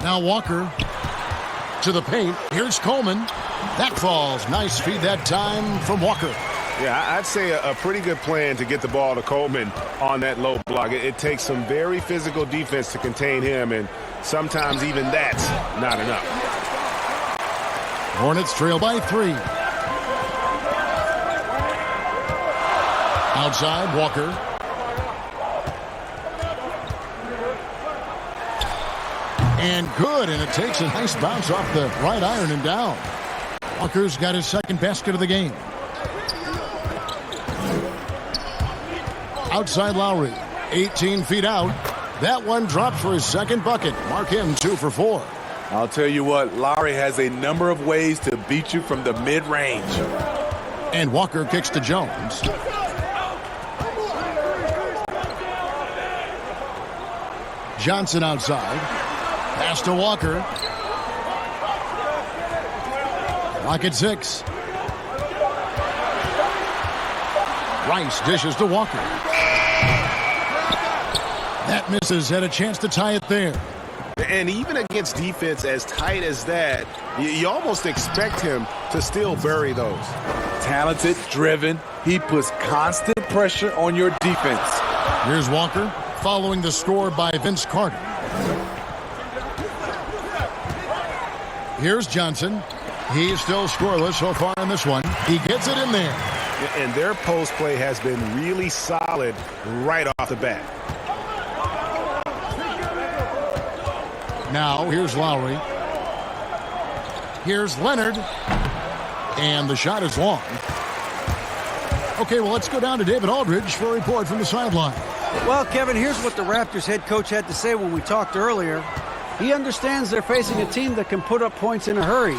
Now Walker to the paint. Here's Coleman. That falls. Nice feed that time from Walker. Yeah, I'd say a pretty good plan to get the ball to Coleman on that low block. It takes some very physical defense to contain him, and sometimes even that's not enough. Hornets trail by 3. Outside, Walker. And good, and it takes a nice bounce off the right iron and down. Walker's got his second basket of the game. Outside Lowry, 18 feet out. That one drops for his second bucket. Mark him 2 for 4. I'll tell you what, Lowry has a number of ways to beat you from the mid-range. And Walker kicks to Jones. Johnson outside. Pass to Walker. Clock at 6. Rice dishes to Walker. That misses. Had a chance to tie it there. And even against defense as tight as that, you almost expect him to still bury those. Talented, driven. He puts constant pressure on your defense. Here's Walker following the score by Vince Carter. Here's Johnson. He's still scoreless so far in this one. He gets it in there. And their post play has been really solid right off the bat. Now here's Lowry. Here's Leonard. And the shot is long. Okay, well, let's go down to David Aldridge for a report from the sideline. Well, Kevin, here's what the Raptors head coach had to say when we talked earlier. He understands they're facing a team that can put up points in a hurry.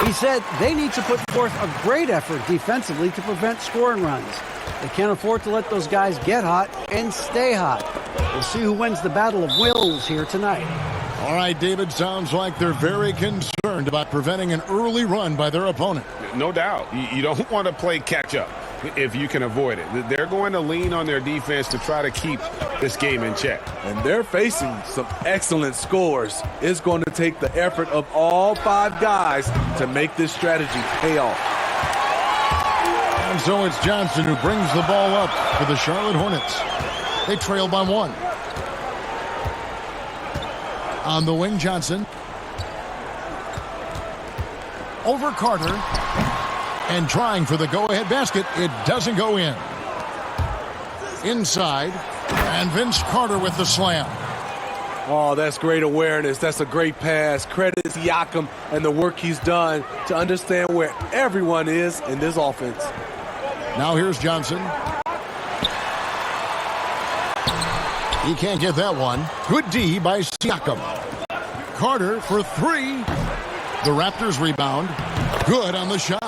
He said they need to put forth a great effort defensively to prevent scoring runs. They can't afford to let those guys get hot and stay hot. We'll see who wins the battle of wills here tonight. All right, David, sounds like they're very concerned about preventing an early run by their opponent. No doubt. You don't want to play catch-up if you can avoid it. They're going to lean on their defense to try to keep this game in check. And they're facing some excellent scores. It's going to take the effort of all 5 guys to make this strategy pay off. And so it's Johnson who brings the ball up for the Charlotte Hornets. They trail by 1. On the wing, Johnson. Over Carter. And trying for the go-ahead basket. It doesn't go in. Inside. And Vince Carter with the slam. Oh, that's great awareness. That's a great pass. Credit to Siakam and the work he's done to understand where everyone is in this offense. Now here's Johnson. He can't get that one. Good D by Siakam. Carter for 3. The Raptors rebound. Good on the shot.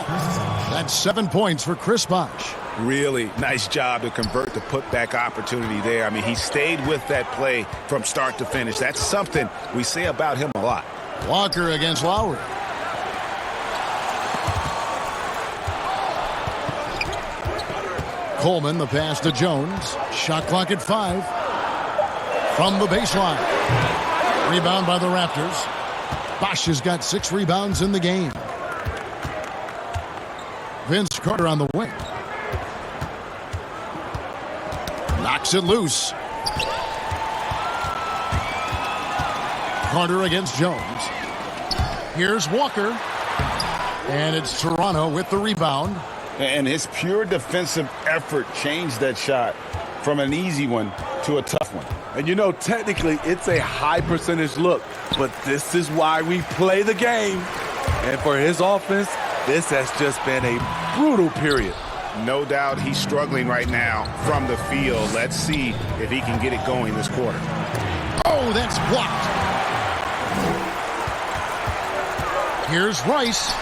That's 7 points for Chris Bosh. Really nice job to convert the putback opportunity there. I mean, he stayed with that play from start to finish. That's something we say about him a lot. Walker against Lowry. Coleman, the pass to Jones. Shot clock at 5. From the baseline. Rebound by the Raptors. Bosh has got 6 rebounds in the game. Vince Carter on the wing. Knocks it loose. Carter against Jones. Here's Walker. And it's Toronto with the rebound. And his pure defensive effort changed that shot from an easy one to a tough one. And you know, technically, it's a high percentage look, but this is why we play the game. And for his offense, this has just been a brutal period. No doubt he's struggling right now from the field. Let's see if he can get it going this quarter. Oh, that's blocked. Here's Rice.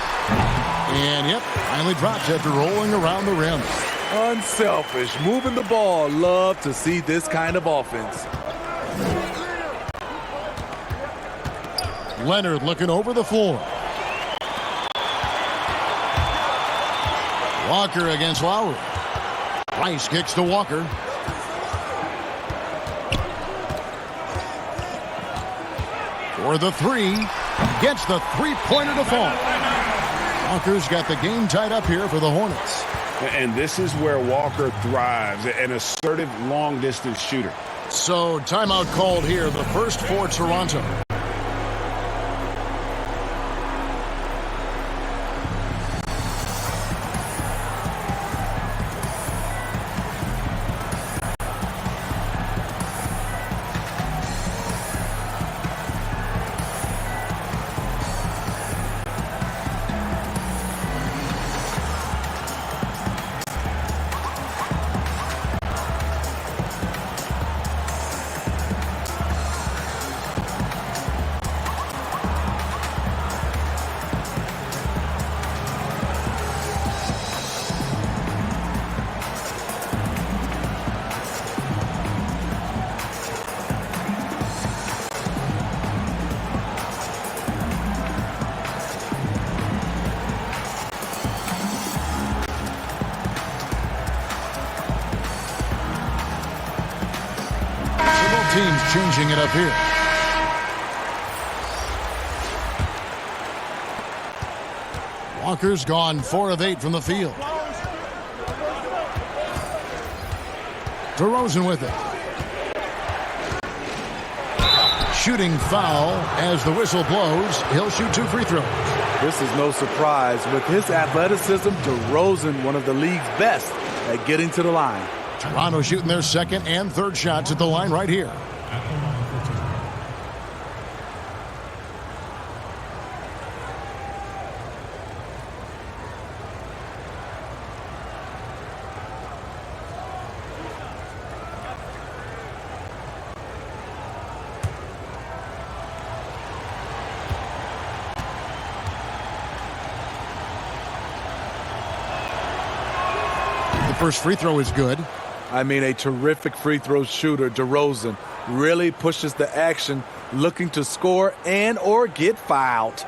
And, yep, finally drops after rolling around the rim. Unselfish, moving the ball. Love to see this kind of offense. Leonard looking over the floor. Walker against Lowry. Rice kicks to Walker. for the three. Gets the three-pointer to fall. Walker's got the game tied up here for the Hornets. And this is where Walker thrives, an assertive long-distance shooter. So timeout called here, the first for Toronto. Teams changing it up here. Walker's gone 4 of 8 from the field. DeRozan with it. Shooting foul as the whistle blows. He'll shoot 2 free throws. This is no surprise. With his athleticism, DeRozan, one of the league's best at getting to the line. Toronto shooting their second and third shots at the line right here. The first free throw is good. I mean, a terrific free throw shooter, DeRozan, really pushes the action, looking to score and or get fouled.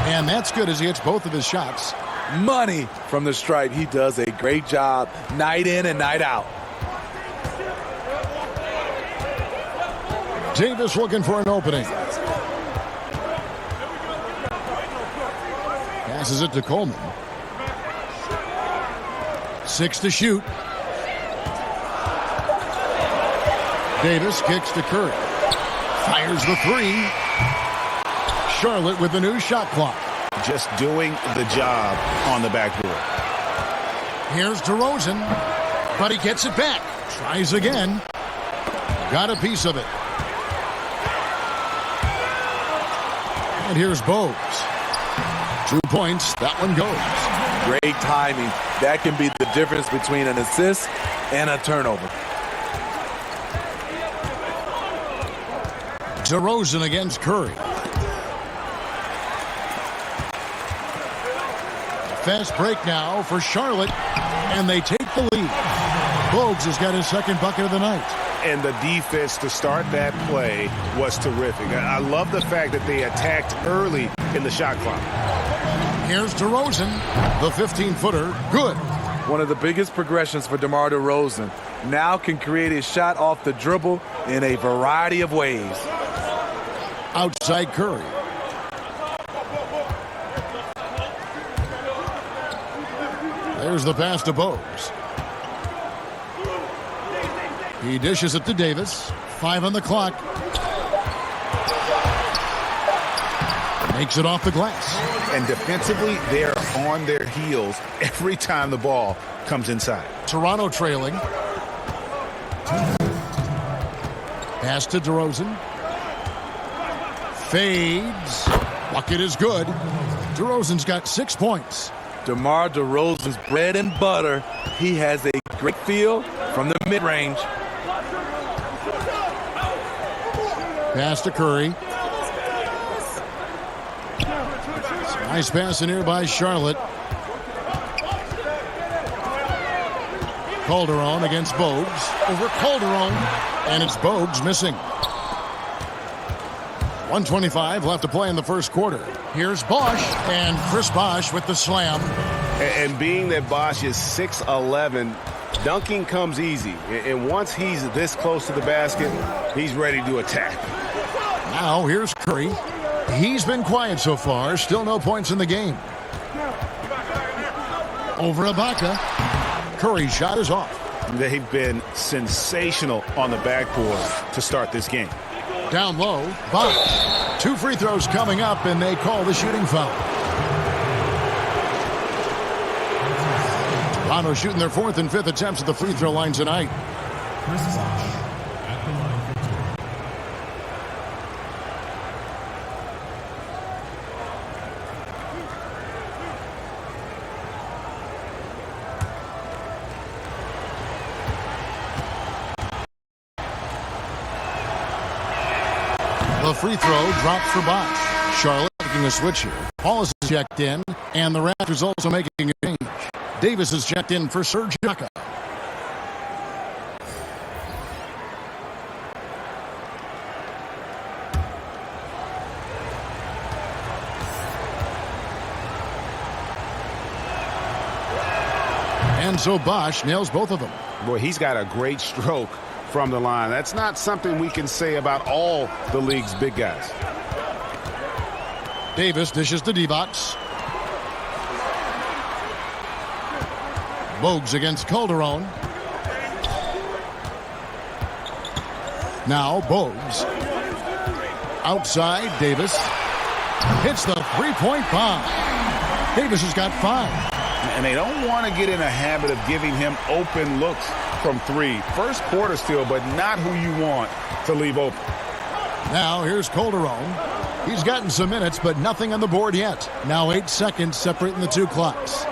And that's good as he hits both of his shots. Money from the stripe. He does a great job night in and night out. Davis looking for an opening. Passes it to Coleman. 6 to shoot. Davis kicks to Curry. Fires the 3. Charlotte with the new shot clock. Just doing the job on the backboard. Here's DeRozan, but he gets it back. Tries again. Got a piece of it. And here's Bogues. 2 points. That one goes. Great timing. That can be the difference between an assist and a turnover. DeRozan against Curry. Fast break now for Charlotte, and they take the lead. Bogues has got his second bucket of the night. And the defense to start that play was terrific. I love the fact that they attacked early in the shot clock. Here's DeRozan, the 15-footer, good. One of the biggest progressions for DeMar DeRozan. Now can create a shot off the dribble in a variety of ways. Outside Curry. There's the pass to Bogues. He dishes it to Davis. 5 on the clock. Makes it off the glass. And defensively, they're on their heels every time the ball comes inside. Toronto trailing. Pass to DeRozan. Fades. Bucket is good. DeRozan's got 6 points. DeMar DeRozan's bread and butter. He has a great feel from the mid-range. Pass to Curry. Nice pass in here by Charlotte. Calderon against Bogues. Over Calderon. And it's Bogues missing. 1:25 left to play in the first quarter. Here's Bosh, and Chris Bosh with the slam. And being that Bosh is 6'11", dunking comes easy. And once he's this close to the basket, he's ready to attack. Now here's Curry. He's been quiet so far. Still no points in the game. Over Ibaka. Curry's shot is off. They've been sensational on the backboard to start this game. Down low, Bosh. 2 free throws coming up, and they call the shooting foul. Toronto shooting their 4th and 5th attempts at the free throw line tonight. The free throw dropped for Bosh. Charlotte making a switch here. Wallace is checked in, and the Raptors also making a change. Davis is checked in for Serge Ibaka. And so Bosh nails both of them. Boy, he's got a great stroke from the line. That's not something we can say about all the league's big guys. Davis dishes to D-Box. Bogues against Calderon. Now Bogues. Outside, Davis. Hits the three-point bomb. Davis has got 5. And they don't want to get in a habit of giving him open looks from 3. First quarter still, but not who you want to leave open. Now here's Calderon. He's gotten some minutes, but nothing on the board yet. Now 8 seconds separating the 2 clocks.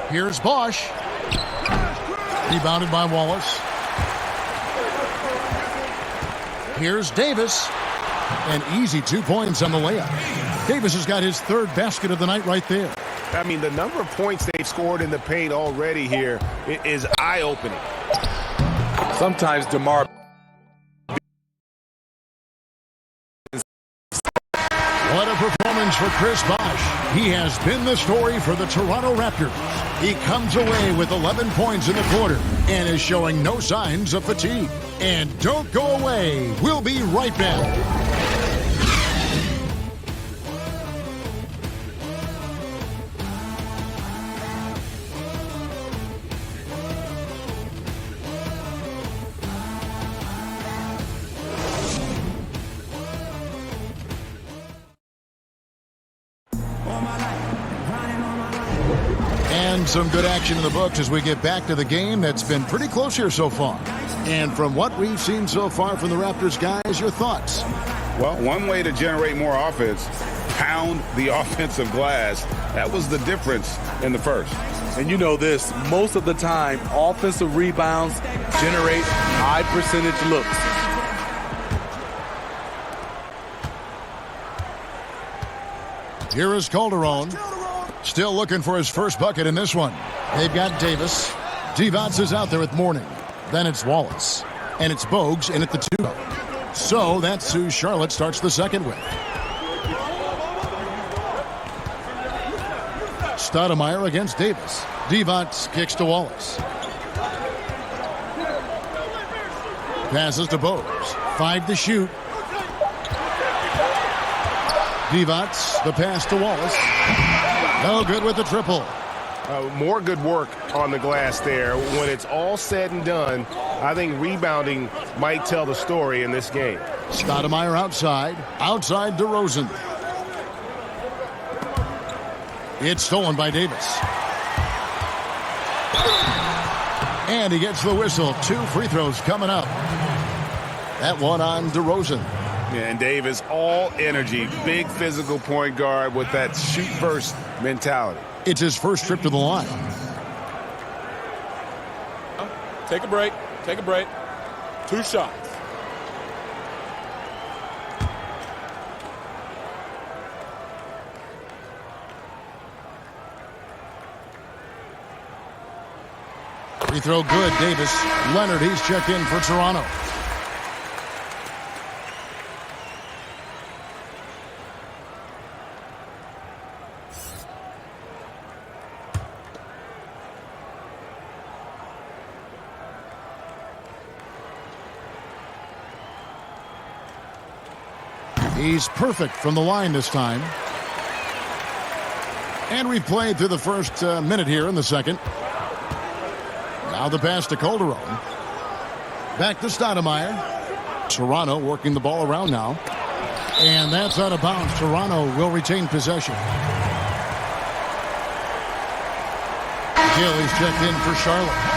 Here's Bosh. Rebounded by Wallace. Here's Davis. An easy 2 points on the layup. Davis has got his 3rd basket of the night right there. I mean, the number of points they've scored in the paint already here is eye-opening. Sometimes DeMar. What a performance for Chris Bosh. He has been the story for the Toronto Raptors. He comes away with 11 points in the quarter and is showing no signs of fatigue. And don't go away. We'll be right back. And some good action in the books as we get back to the game that's been pretty close here so far. And from what we've seen so far from the Raptors, guys, your thoughts? Well, one way to generate more offense, pound the offensive glass. That was the difference in the first. And you know this, most of the time, offensive rebounds generate high percentage looks. Here is Calderon. Still looking for his first bucket in this one. They've got Davis. Divac is out there with Mourning. Then it's Wallace. And it's Bogues in at the 2. So that's who Charlotte starts the second with. Stoudemire against Davis. Divac kicks to Wallace. Passes to Bogues. 5 to shoot. Divac, the pass to Wallace. No good with the triple. More good work on the glass there. When it's all said and done, I think rebounding might tell the story in this game. Stoudemire outside. Outside DeRozan. It's stolen by Davis. And he gets the whistle. 2 free throws coming up. That one on DeRozan. And Davis, all energy, big physical point guard with that shoot-first mentality. It's his first trip to the line. Take a break. Take a break. 2 shots. Free throw good, Davis. Leonard, he's checked in for Toronto. He's perfect from the line this time. And we've played through the first minute here in the second. Now the pass to Calderon. Back to Stoudemire. Toronto working the ball around now. And that's out of bounds. Toronto will retain possession. Gill is checked in for Charlotte.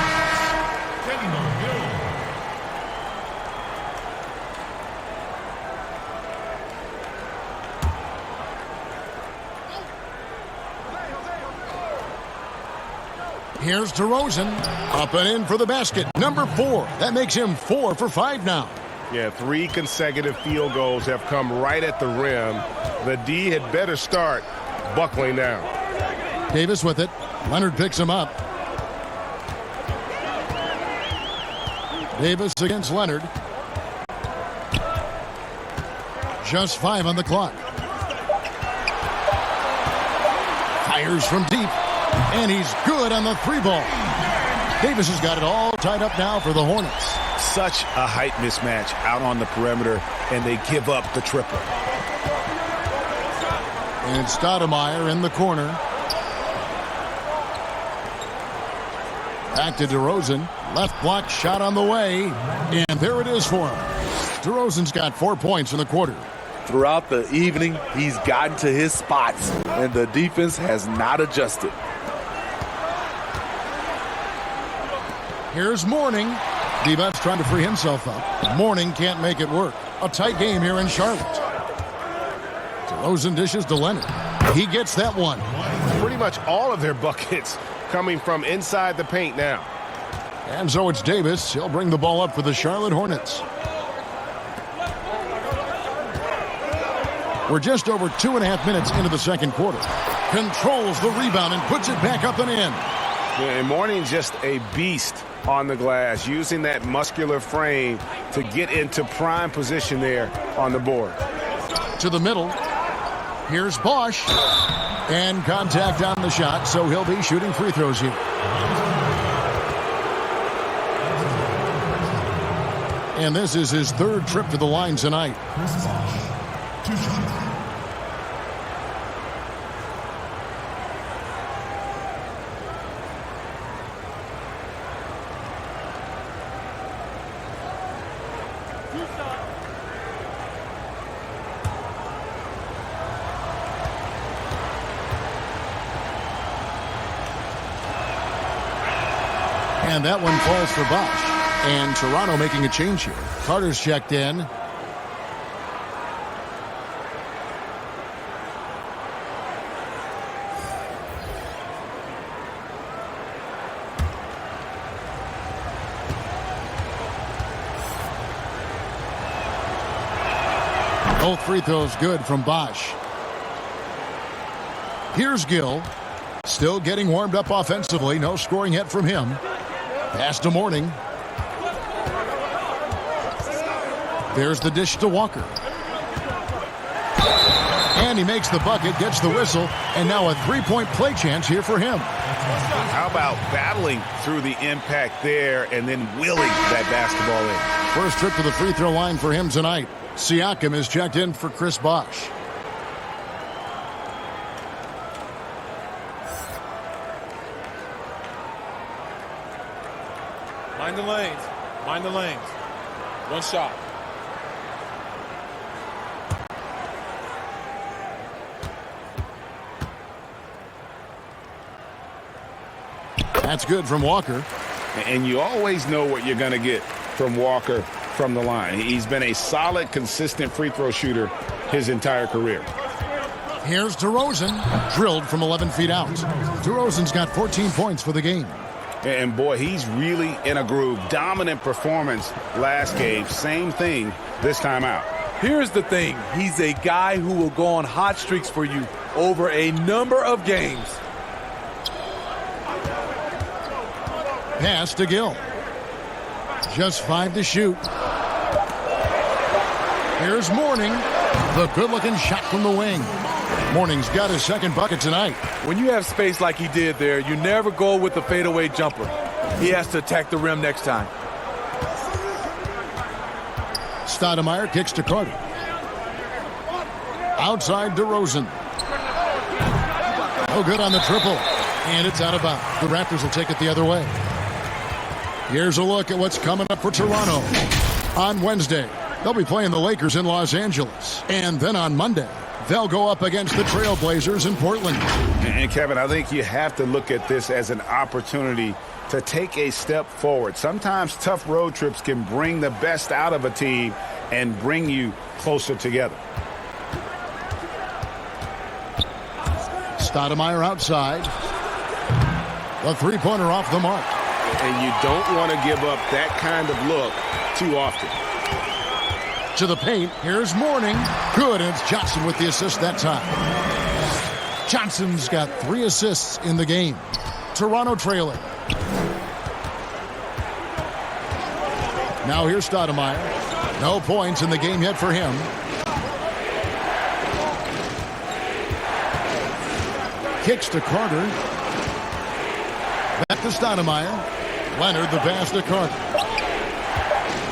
Here's DeRozan. Up and in for the basket. Number 4. That makes him 4 for 5 now. Yeah, 3 consecutive field goals have come right at the rim. The D had better start buckling down. Davis with it. Leonard picks him up. Davis against Leonard. Just 5 on the clock. Fires from deep. And he's good on the 3-ball. Davis has got it all tied up now for the Hornets. Such a height mismatch out on the perimeter, and they give up the triple. And Stoudemire in the corner. Back to DeRozan. Left block shot on the way. And there it is for him. DeRozan's got 4 points in the quarter. Throughout the evening, he's gotten to his spots, and the defense has not adjusted. Here's Mourning. Divac trying to free himself up. Mourning can't make it work. A tight game here in Charlotte. DeRozan dishes to Leonard. He gets that one. Pretty much all of their buckets coming from inside the paint now. And so it's Davis. He'll bring the ball up for the Charlotte Hornets. We're just over 2.5 minutes into the second quarter. Controls the rebound and puts it back up and in. Yeah, and Mourning's just a beast on the glass, using that muscular frame to get into prime position there on the board. To the middle. Here's Bosch. And contact on the shot, so he'll be shooting free throws here. And this is his 3rd trip to the line tonight. And that one falls for Bosch. And Toronto making a change here. Carter's checked in. Both free throws good from Bosch. Here's Gill. Still getting warmed up offensively. No scoring yet from him. Pass to Mourning. There's the dish to Walker. And he makes the bucket, gets the whistle, and now a 3-point play chance here for him. How about battling through the impact there and then willing that basketball in? First trip to the free throw line for him tonight. Siakam is checked in for Chris Bosch. Mind the lanes. Mind the lanes. One shot. That's good from Walker. And you always know what you're going to get from Walker from the line. He's been a solid, consistent free throw shooter his entire career. Here's DeRozan, drilled from 11 feet out. DeRozan's got 14 points for the game. And boy, he's really in a groove. Dominant performance last game. Same thing this time out. Here's the thing. He's a guy who will go on hot streaks for you over a number of games. Pass to Gill. Just 5 to shoot. Here's Mourning. The good-looking shot from the wing. Mourning's got his 2nd bucket tonight. When you have space like he did there, you never go with the fadeaway jumper. He has to attack the rim next time. Stoudemire kicks to Carter. Outside DeRozan. No good on the triple. And it's out of bounds. The Raptors will take it the other way. Here's a look at what's coming up for Toronto. On Wednesday, they'll be playing the Lakers in Los Angeles. And then on Monday, they'll go up against the Trailblazers in Portland. And Kevin, I think you have to look at this as an opportunity to take a step forward. Sometimes tough road trips can bring the best out of a team and bring you closer together. Stoudemire outside. The three-pointer off the mark. And you don't want to give up that kind of look too often. To the paint, here's Mourning. Good, and it's Johnson with the assist that time. Johnson's got 3 assists in the game. Toronto trailing. Now here's Stoudemire. No points in the game yet for him. Kicks to Carter. Back to Stoudemire. Leonard the pass to Carter.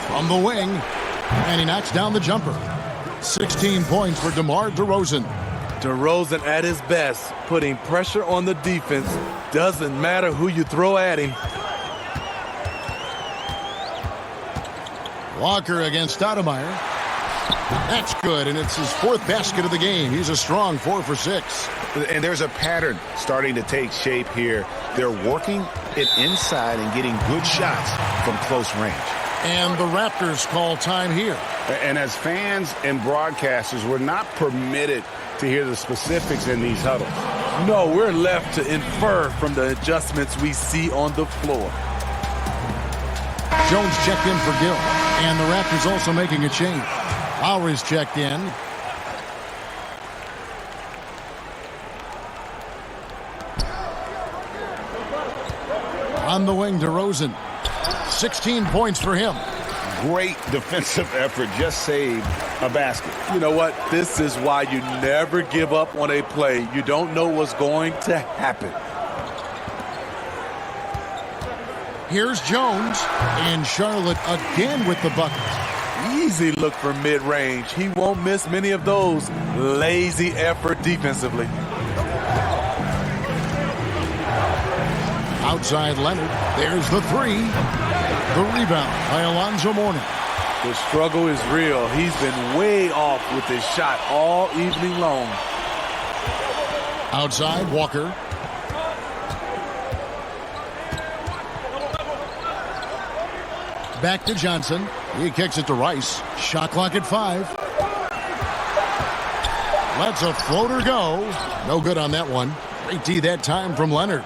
From the wing. And he knocks down the jumper. 16 points for DeMar DeRozan. DeRozan at his best, putting pressure on the defense. Doesn't matter who you throw at him. Walker against Stoudemire. That's good, and it's his 4th basket of the game. He's a strong 4 for 6. And there's a pattern starting to take shape here. They're working it inside and getting good shots from close range. And the Raptors call time here. And as fans and broadcasters, we're not permitted to hear the specifics in these huddles. No, we're left to infer from the adjustments we see on the floor. Jones checked in for Gill. And the Raptors also making a change. Lowry's checked in. On the wing, DeRozan. 16 points for him. Great defensive effort. Just saved a basket. You know what? This is why you never give up on a play. You don't know what's going to happen. Here's Jones. And Charlotte again with the bucket. Easy look for mid-range. He won't miss many of those. Lazy effort defensively. Outside Leonard. There's the 3. The rebound by Alonzo Mourning. The struggle is real. He's been way off with his shot all evening long. Outside, Walker. Back to Johnson. He kicks it to Rice. Shot clock at 5. Lets a floater go. No good on that one. Great D that time from Leonard.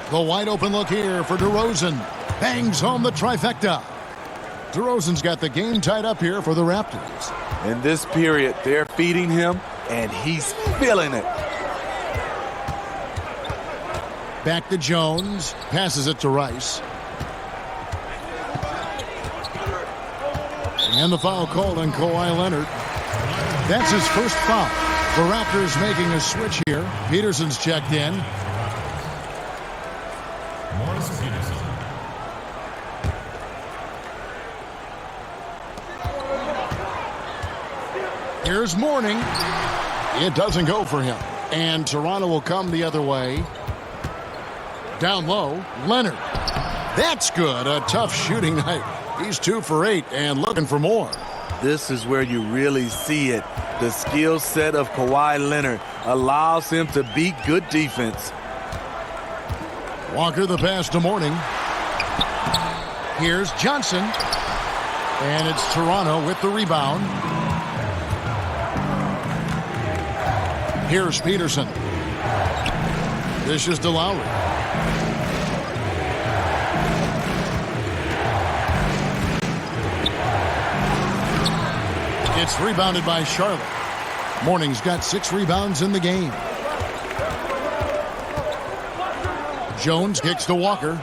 The wide open look here for DeRozan. Bangs home the trifecta. DeRozan's got the game tied up here for the Raptors. In this period, they're feeding him, and he's feeling it. Back to Jones. Passes it to Rice. And the foul called on Kawhi Leonard. That's his first foul. The Raptors making a switch here. Peterson's checked in. Here's Mourning. It doesn't go for him. And Toronto will come the other way. Down low, Leonard. That's good. A tough shooting night. He's 2 for 8 and looking for more. This is where you really see it. The skill set of Kawhi Leonard allows him to beat good defense. Walker the pass to Mourning. Here's Johnson. And it's Toronto with the rebound. Here's Peterson. This is to Lowry. It's rebounded by Charlotte. Mourning's got 6 rebounds in the game. Jones kicks to Walker.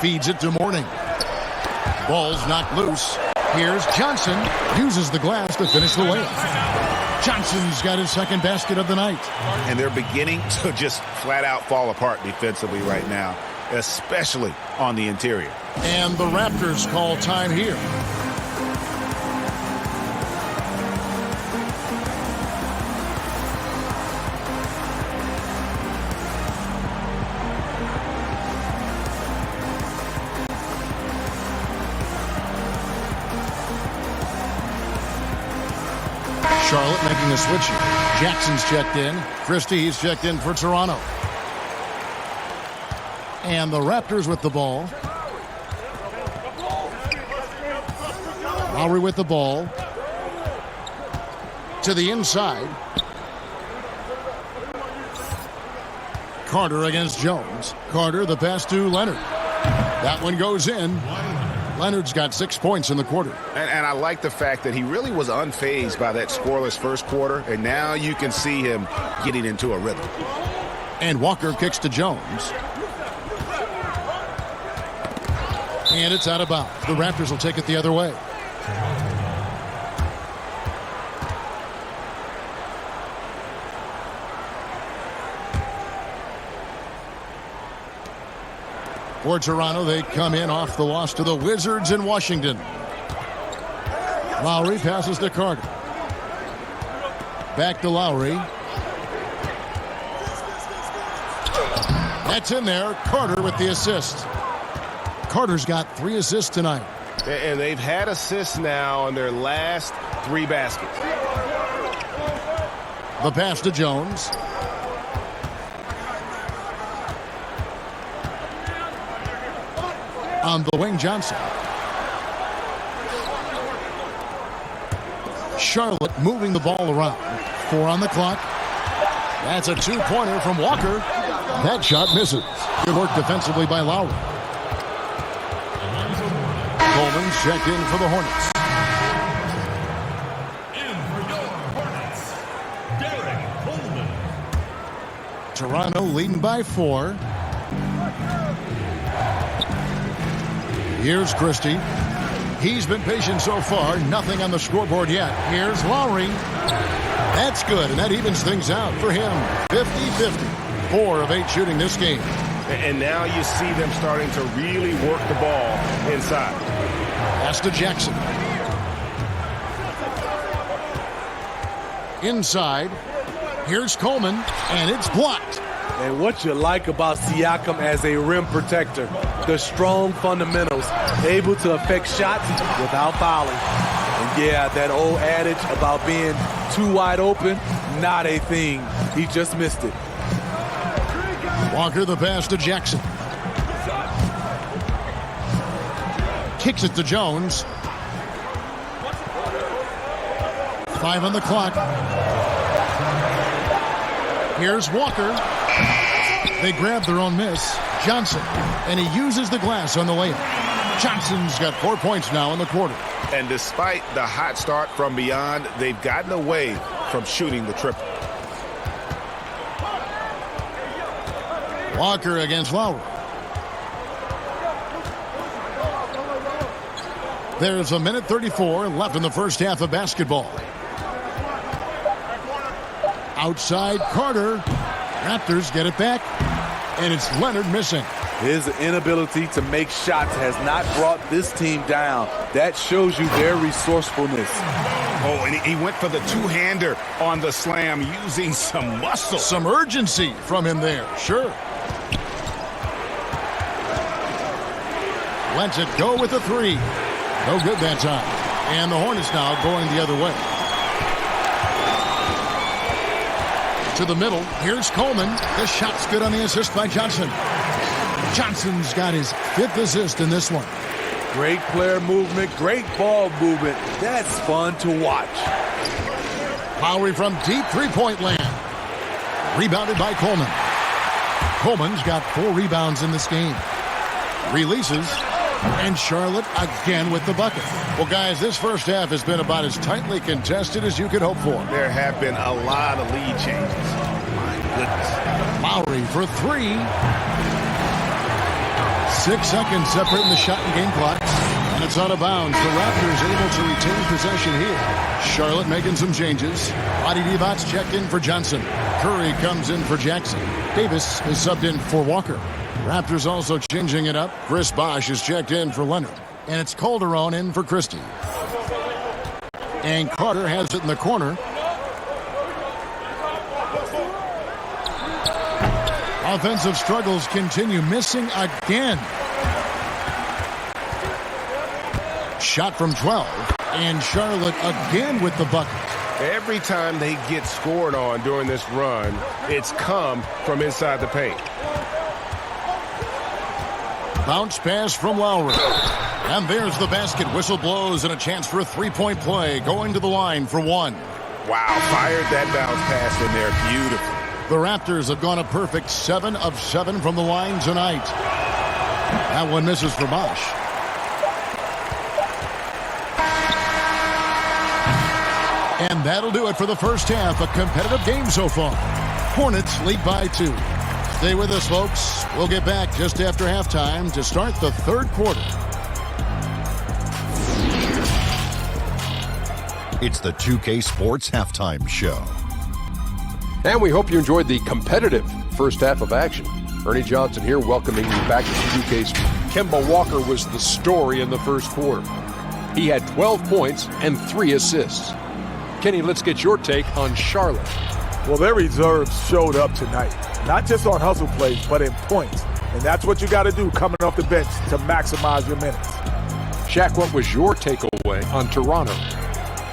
Feeds it to Mourning. Ball's knocked loose. Here's Johnson. Uses the glass to finish the layup. Johnson's got his second basket of the night. And they're beginning to just flat out fall apart defensively right now. especially on the interior. And the Raptors call time here. Charlotte making a switch here. Jackson's checked in. Christie, he's checked in for Toronto. And the Raptors with the ball. Lowry with the ball. To the inside. Carter against Jones. Carter, the pass to Leonard. That one goes in. Leonard's got 6 points in the quarter. And I like the fact that he really was unfazed by that scoreless first quarter, and now you can see him getting into a rhythm. And Walker kicks to Jones. And it's out of bounds. The Raptors will take it the other way. For Toronto, they come in off the loss to the Wizards in Washington. Lowry passes to Carter. Back to Lowry. That's in there. Carter with the assist. Carter's got 3 assists tonight. And they've had assists now on their last 3 baskets. The pass to Jones. On the wing, Johnson. Charlotte moving the ball around. 4 on the clock. That's a 2-pointer from Walker. That shot misses. Good work defensively by Lowry. Coleman's checked in for the Hornets. Toronto leading by 4. Here's Christie. He's been patient so far. Nothing on the scoreboard yet. Here's Lowry. That's good, and that evens things out for him. 50-50. 4 of 8 shooting this game. And now you see them starting to really work the ball inside. Pass to Jackson. Inside. Here's Coleman, and it's blocked. And what you like about Siakam as a rim protector, the strong fundamentals, able to affect shots without fouling. And yeah, that old adage about being too wide open, not a thing. He just missed it. Walker the pass to Jackson. Kicks it to Jones. 5 on the clock. Here's Walker. They grab their own miss. Johnson. And he uses the glass on the layup. Johnson's got 4 points now in the quarter. And despite the hot start from beyond, they've gotten away from shooting the triple. Walker against Lowry. There's a minute 34 left in the first half of basketball. Outside Carter. Raptors get it back. And it's Leonard missing. His inability to make shots has not brought this team down. That shows you their resourcefulness. Oh, and he went for the two-hander on the slam using some muscle. Some urgency from him there. Sure. Lets it go with a 3. No good that time. And the Hornets now going the other way. To the middle. Here's Coleman. The shot's good on the assist by Johnson. Johnson's got his 5th assist in this one. Great player movement, great ball movement. That's fun to watch. Lowry from deep three-point land. Rebounded by Coleman. Coleman's got 4 rebounds in this game. Releases. And Charlotte again with the bucket. Well, guys, this first half has been about as tightly contested as you could hope for. There have been a lot of lead changes. My goodness. Lowry for 3. 6 seconds separating the shot and game clock. And it's out of bounds. The Raptors able to retain possession here. Charlotte making some changes. Adi Divac's checked in for Johnson. Curry comes in for Jackson. Davis is subbed in for Walker. Raptors also changing it up. Chris Bosh is checked in for Leonard. And it's Calderon in for Christie. And Carter has it in the corner. Offensive struggles continue. Missing again. Shot from 12. And Charlotte again with the bucket. Every time they get scored on during this run, it's come from inside the paint. Bounce pass from Lowry. And there's the basket. Whistle blows and a chance for a three-point play. Going to the line for one. Wow, fired that bounce pass in there. Beautiful. The Raptors have gone a perfect 7 of 7 from the line tonight. That one misses for Bosh. And that'll do it for the first half. A competitive game so far. Hornets lead by 2. Stay with us, folks. We'll get back just after halftime to start the third quarter. It's the 2K Sports Halftime Show. And we hope you enjoyed the competitive first half of action. Ernie Johnson here welcoming you back to 2K Sports. Kemba Walker was the story in the first quarter. He had 12 points and 3 assists. Kenny, let's get your take on Charlotte. Well, their reserves showed up tonight, not just on hustle plays, but in points. And that's what you got to do coming off the bench to maximize your minutes. Shaq, what was your takeaway on Toronto?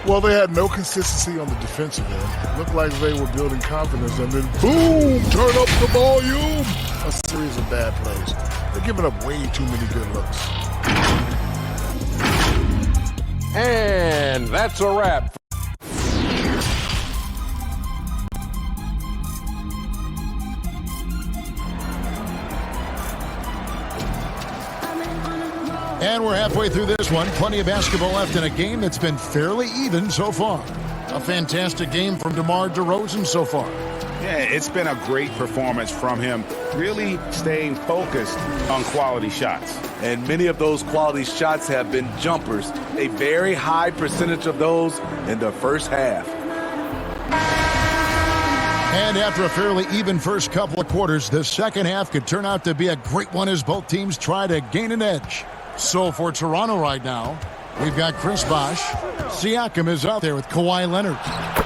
Well, they had no consistency on the defensive end. Looked like they were building confidence, and then boom, turn up the volume. A series of bad plays. They're giving up way too many good looks. And that's a wrap. And we're halfway through this one. Plenty of basketball left in a game that's been fairly even so far. A fantastic game from DeMar DeRozan so far. Yeah, it's been a great performance from him, really staying focused on quality shots. And many of those quality shots have been jumpers. A very high percentage of those in the first half. And after a fairly even first couple of quarters, the second half could turn out to be a great one as both teams try to gain an edge. So for Toronto right now, we've got Chris Bosh. Siakam is out there with Kawhi Leonard.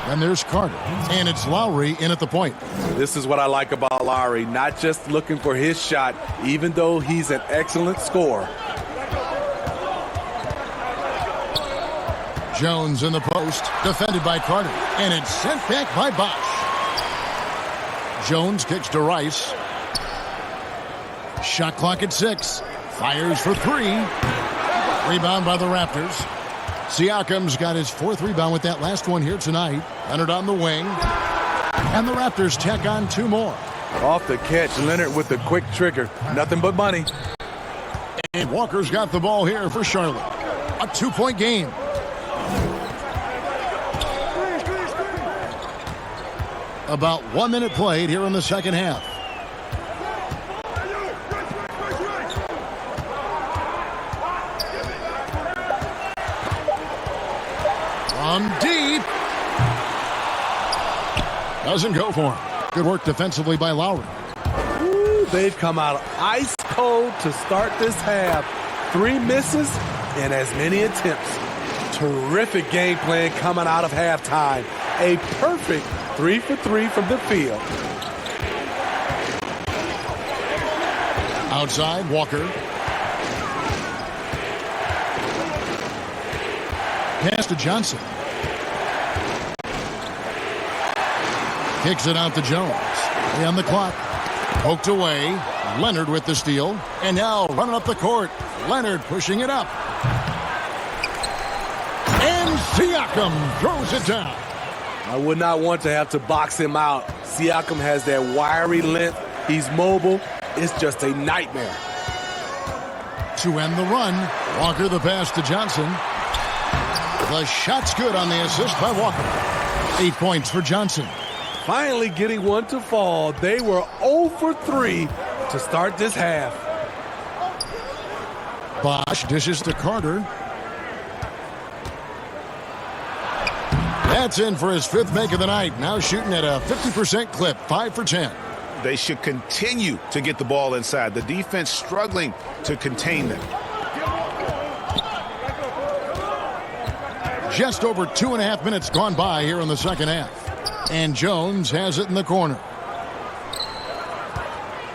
And there's Carter. And it's Lowry in at the point. This is what I like about Lowry. Not just looking for his shot, even though he's an excellent scorer. Jones in the post, defended by Carter. And it's sent back by Bosh. Jones kicks to Rice. Shot clock at 6. Fires for 3. Rebound by the Raptors. Siakam's got his 4th rebound with that last one here tonight. Leonard on the wing. And the Raptors tack on 2 more. Off the catch, Leonard with the quick trigger. Nothing but money. And Walker's got the ball here for Charlotte. A 2-point game. About 1 minute played here in the second half. From deep. Doesn't go for him. Good work defensively by Lowry. Ooh, they've come out ice cold to start this half. 3 misses and as many attempts. Terrific game plan coming out of halftime. A perfect 3 for 3 from the field. Outside, Walker. Pass to Johnson. Kicks it out to Jones. On the clock. Poked away. Leonard with the steal. And now running up the court. Leonard pushing it up. And Siakam throws it down. I would not want to have to box him out. Siakam has that wiry length. He's mobile. It's just a nightmare. To end the run, Walker the pass to Johnson. The shot's good on the assist by Walker. 8 points for Johnson. Finally getting one to fall. They were 0 for 3 to start this half. Bosch dishes to Carter. That's in for his 5th make of the night. Now shooting at a 50% clip, 5 for 10. They should continue to get the ball inside. The defense struggling to contain them. Just over 2.5 minutes gone by here in the second half. And Jones has it in the corner.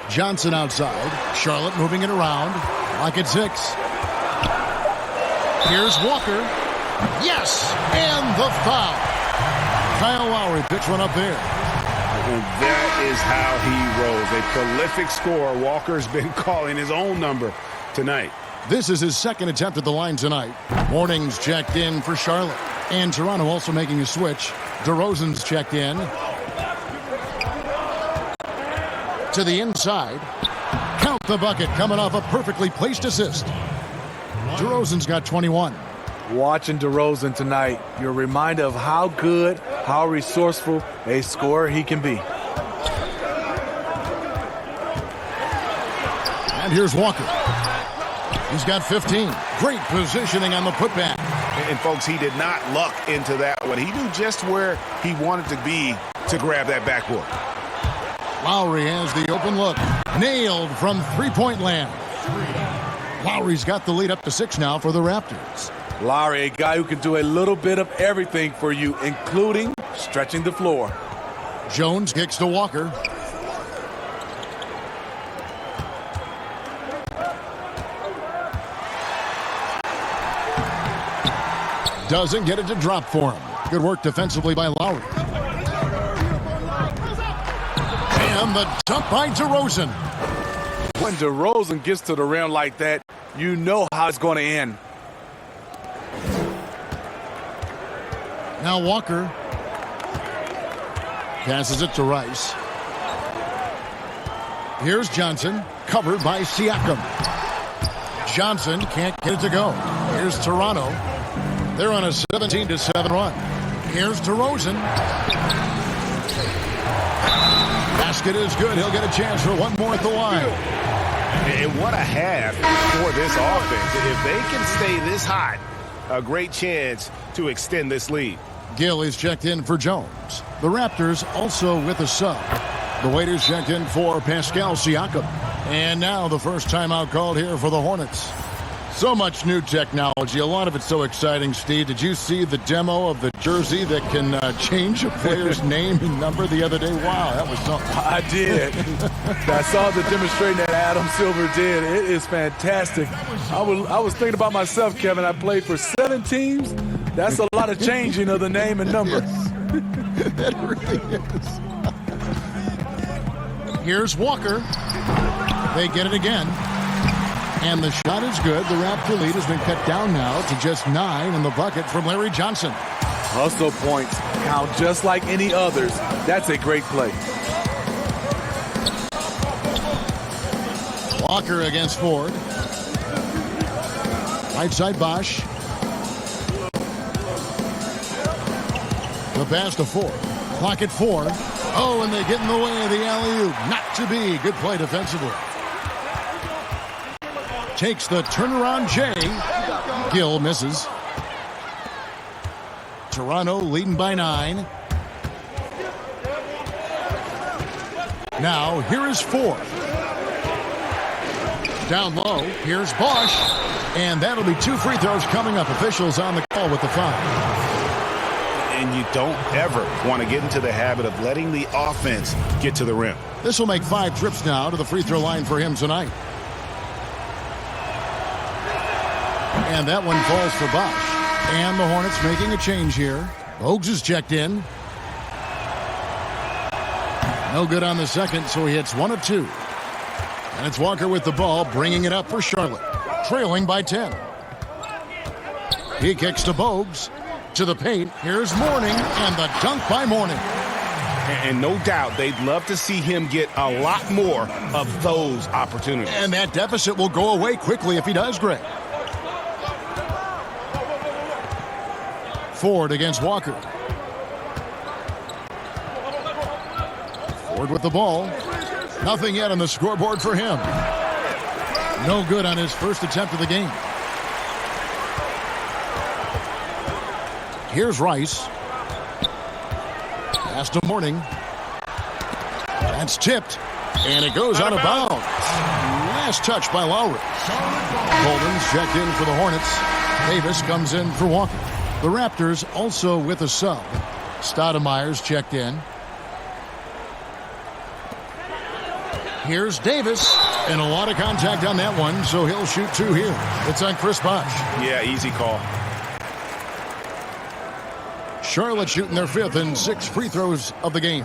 Johnson outside. Charlotte moving it around. Lock at 6. Here's Walker. Yes! And the foul. Kyle Lowry picks one up there. And that is how he rolls. A prolific scorer. Walker's been calling his own number tonight. This is his 2nd attempt at the line tonight. Morning's checked in for Charlotte. And Toronto also making a switch. DeRozan's checked in. To the inside. Count the bucket coming off a perfectly placed assist. DeRozan's got 21. Watching DeRozan tonight, you're reminded of how good, how resourceful a scorer he can be. And here's Walker. He's got 15. Great positioning on the putback. And folks, he did not luck into that one. He knew just where he wanted to be to grab that backboard. Lowry has the open look. Nailed from three-point land. Lowry's got the lead up to 6 now for the Raptors. Lowry, a guy who can do a little bit of everything for you, including stretching the floor. Jones kicks to Walker. Doesn't get it to drop for him. Good work defensively by Lowry. And the dunk by DeRozan. When DeRozan gets to the rim like that, you know how it's going to end. Now Walker passes it to Rice. Here's Johnson, covered by Siakam. Johnson can't get it to go. Here's Toronto. They're on a 17-7 run. Here's DeRozan. Basket is good. He'll get a chance for one more at the line. And what a half for this offense. If they can stay this hot, a great chance to extend this lead. Gill is checked in for Jones. The Raptors also with a sub. The waiters checked in for Pascal Siakam. And now the first timeout called here for the Hornets. So much new technology. A lot of it's so exciting, Steve. Did you see the demo of the jersey that can change a player's name and number the other day? Wow, that was something. I did. I saw the demonstration that Adam Silver did. It is fantastic. I was thinking about myself, Kevin. I played for 7 teams. That's a lot of changing of the name and number. That really is. Here's Walker. They get it again. And the shot is good. The Raptor lead has been cut down now to just 9 in the bucket from Larry Johnson. Hustle points count just like any others. That's a great play. Walker against Ford. Right side Bosch. The pass to Ford. Clock at 4. Oh, and they get in the way of the alley-oop. Not to be. Good play defensively. Takes the turnaround Jay. Gill misses. Toronto leading by 9. Now here is Ford. Down low. Here's Bosch. And that'll be 2 free throws coming up. Officials on the call with the foul. And you don't ever want to get into the habit of letting the offense get to the rim. This will make 5 trips now to the free throw line for him tonight. And that one falls for Bosch. And the Hornets making a change here. Bogues is checked in. No good on the second, so he hits 1 of 2. And it's Walker with the ball, bringing it up for Charlotte. Trailing by 10. He kicks to Bogues. To the paint. Here's Mourning. And the dunk by Mourning. And no doubt they'd love to see him get a lot more of those opportunities. And that deficit will go away quickly if he does, Greg. Ford against Walker. Ford with the ball. Nothing yet on the scoreboard for him. No good on his first attempt of the game. Here's Rice. Pass to Mourning. That's tipped. And it goes out of bounds. Last touch by Lowry. Coleman's checked in for the Hornets. Davis comes in for Walker. The Raptors also with a sub. Stoudemire's checked in. Here's Davis. And a lot of contact on that one, so he'll shoot two here. It's on Chris Bosh. Yeah, easy call. Charlotte shooting their 5th and 6th free throws of the game.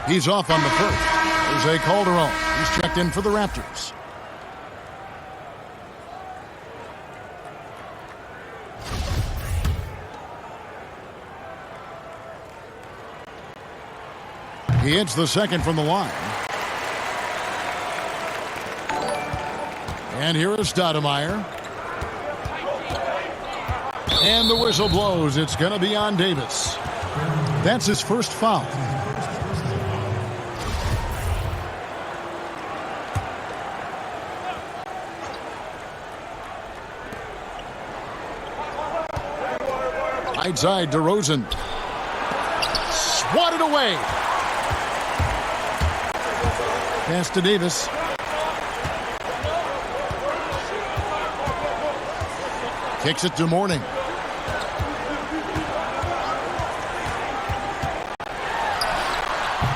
He's off on the first. Jose Calderon. He's checked in for the Raptors. He hits the second from the line. And here is Stoudemire. And the whistle blows. It's going to be on Davis. That's his first foul. Right side, DeRozan. Swatted away. Pass to Davis. Kicks it to Mourning.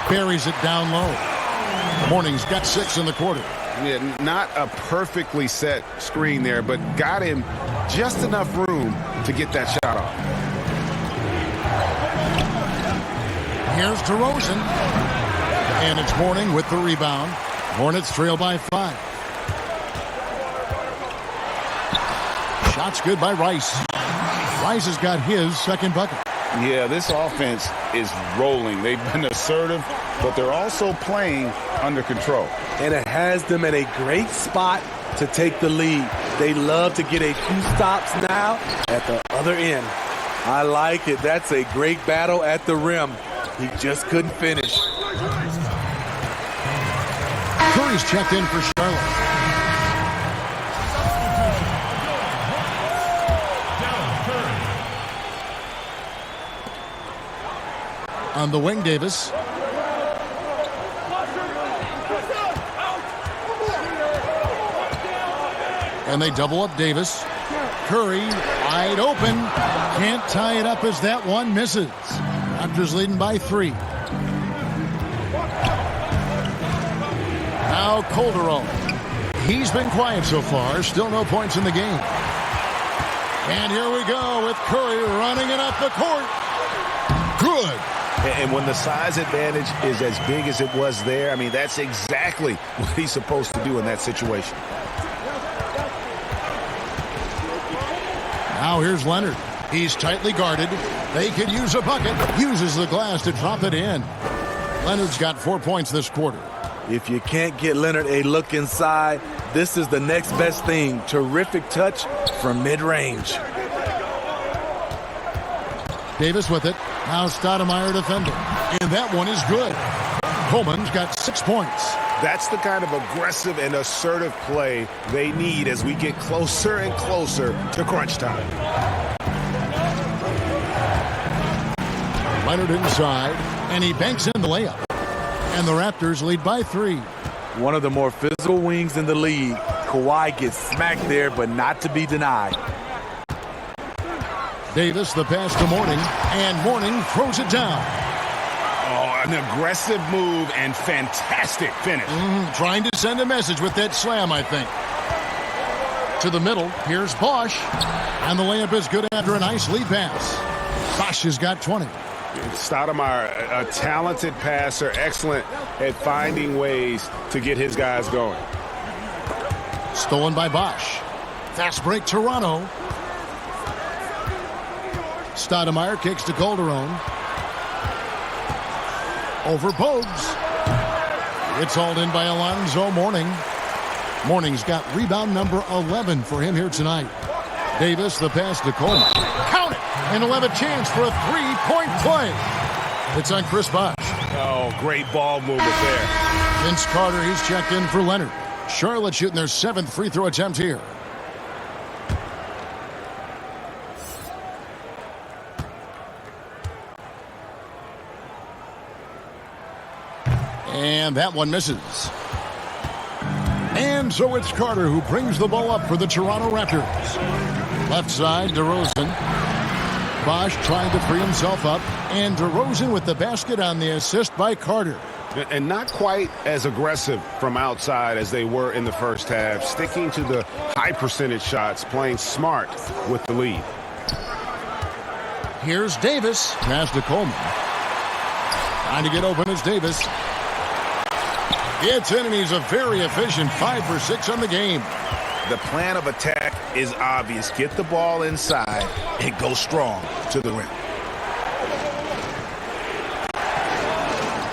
Buries it down low. Mourning's got 6 in the quarter. Yeah, not a perfectly set screen there, but got him just enough room to get that shot off. Here's DeRozan. And it's Mourning with the rebound. Hornets trail by 5. Shot's good by Rice. Rice has got his second bucket. Yeah, this offense is rolling. They've been assertive, but they're also playing under control. And it has them at a great spot to take the lead. They love to get a few stops now at the other end. I like it. That's a great battle at the rim. He just couldn't finish. Curry's checked in for Charlotte. On the wing, Davis. And they double up Davis. Curry wide open. Can't tie it up as that one misses. Raptors leading by 3. Now Calderon. He's been quiet so far. Still no points in the game. And here we go with Curry running it up the court. Good. And when the size advantage is as big as it was there, I mean, that's exactly what he's supposed to do in that situation. Now here's Leonard. He's tightly guarded. They could use a bucket. Uses the glass to drop it in. Leonard's got 4 points this quarter. If you can't get Leonard a look inside, this is the next best thing. Terrific touch from mid-range. Davis with it. Now Stoudemire defending. And that one is good. Coleman's got 6 points. That's the kind of aggressive and assertive play they need as we get closer and closer to crunch time. Leonard inside, and he banks in the layup. And the Raptors lead by 3. One of the more physical wings in the league. Kawhi gets smacked there, but not to be denied. Davis, the pass to Mourning, and Mourning throws it down. Oh, an aggressive move and fantastic finish. Trying to send a message with that slam, I think. To the middle, here's Bosh. And the layup is good after a nice lead pass. Bosh has got 20. Stoudemire, a talented passer, excellent at finding ways to get his guys going. Stolen by Bosh. Fast break, Toronto. Stoudemire kicks to Calderon. Over Bogues. It's hauled in by Alonzo Mourning. Mourning's got rebound number 11 for him here tonight. Davis, the pass to Coleman. Count it! And he'll have a chance for a 3-point play. It's on Chris Bosh. Oh, great ball movement there. Vince Carter, he's checked in for Leonard. Charlotte shooting their 7th free throw attempt here. And that one misses. And so it's Carter who brings the ball up for the Toronto Raptors. Left side, DeRozan. Bosh trying to free himself up. And DeRozan with the basket on the assist by Carter. And not quite as aggressive from outside as they were in the first half. Sticking to the high percentage shots, playing smart with the lead. Here's Davis. Pass to Coleman. Trying to get open is Davis. It's in, and he's a very efficient 5 for 6 on the game. The plan of attack is obvious. Get the ball inside and go strong to the rim.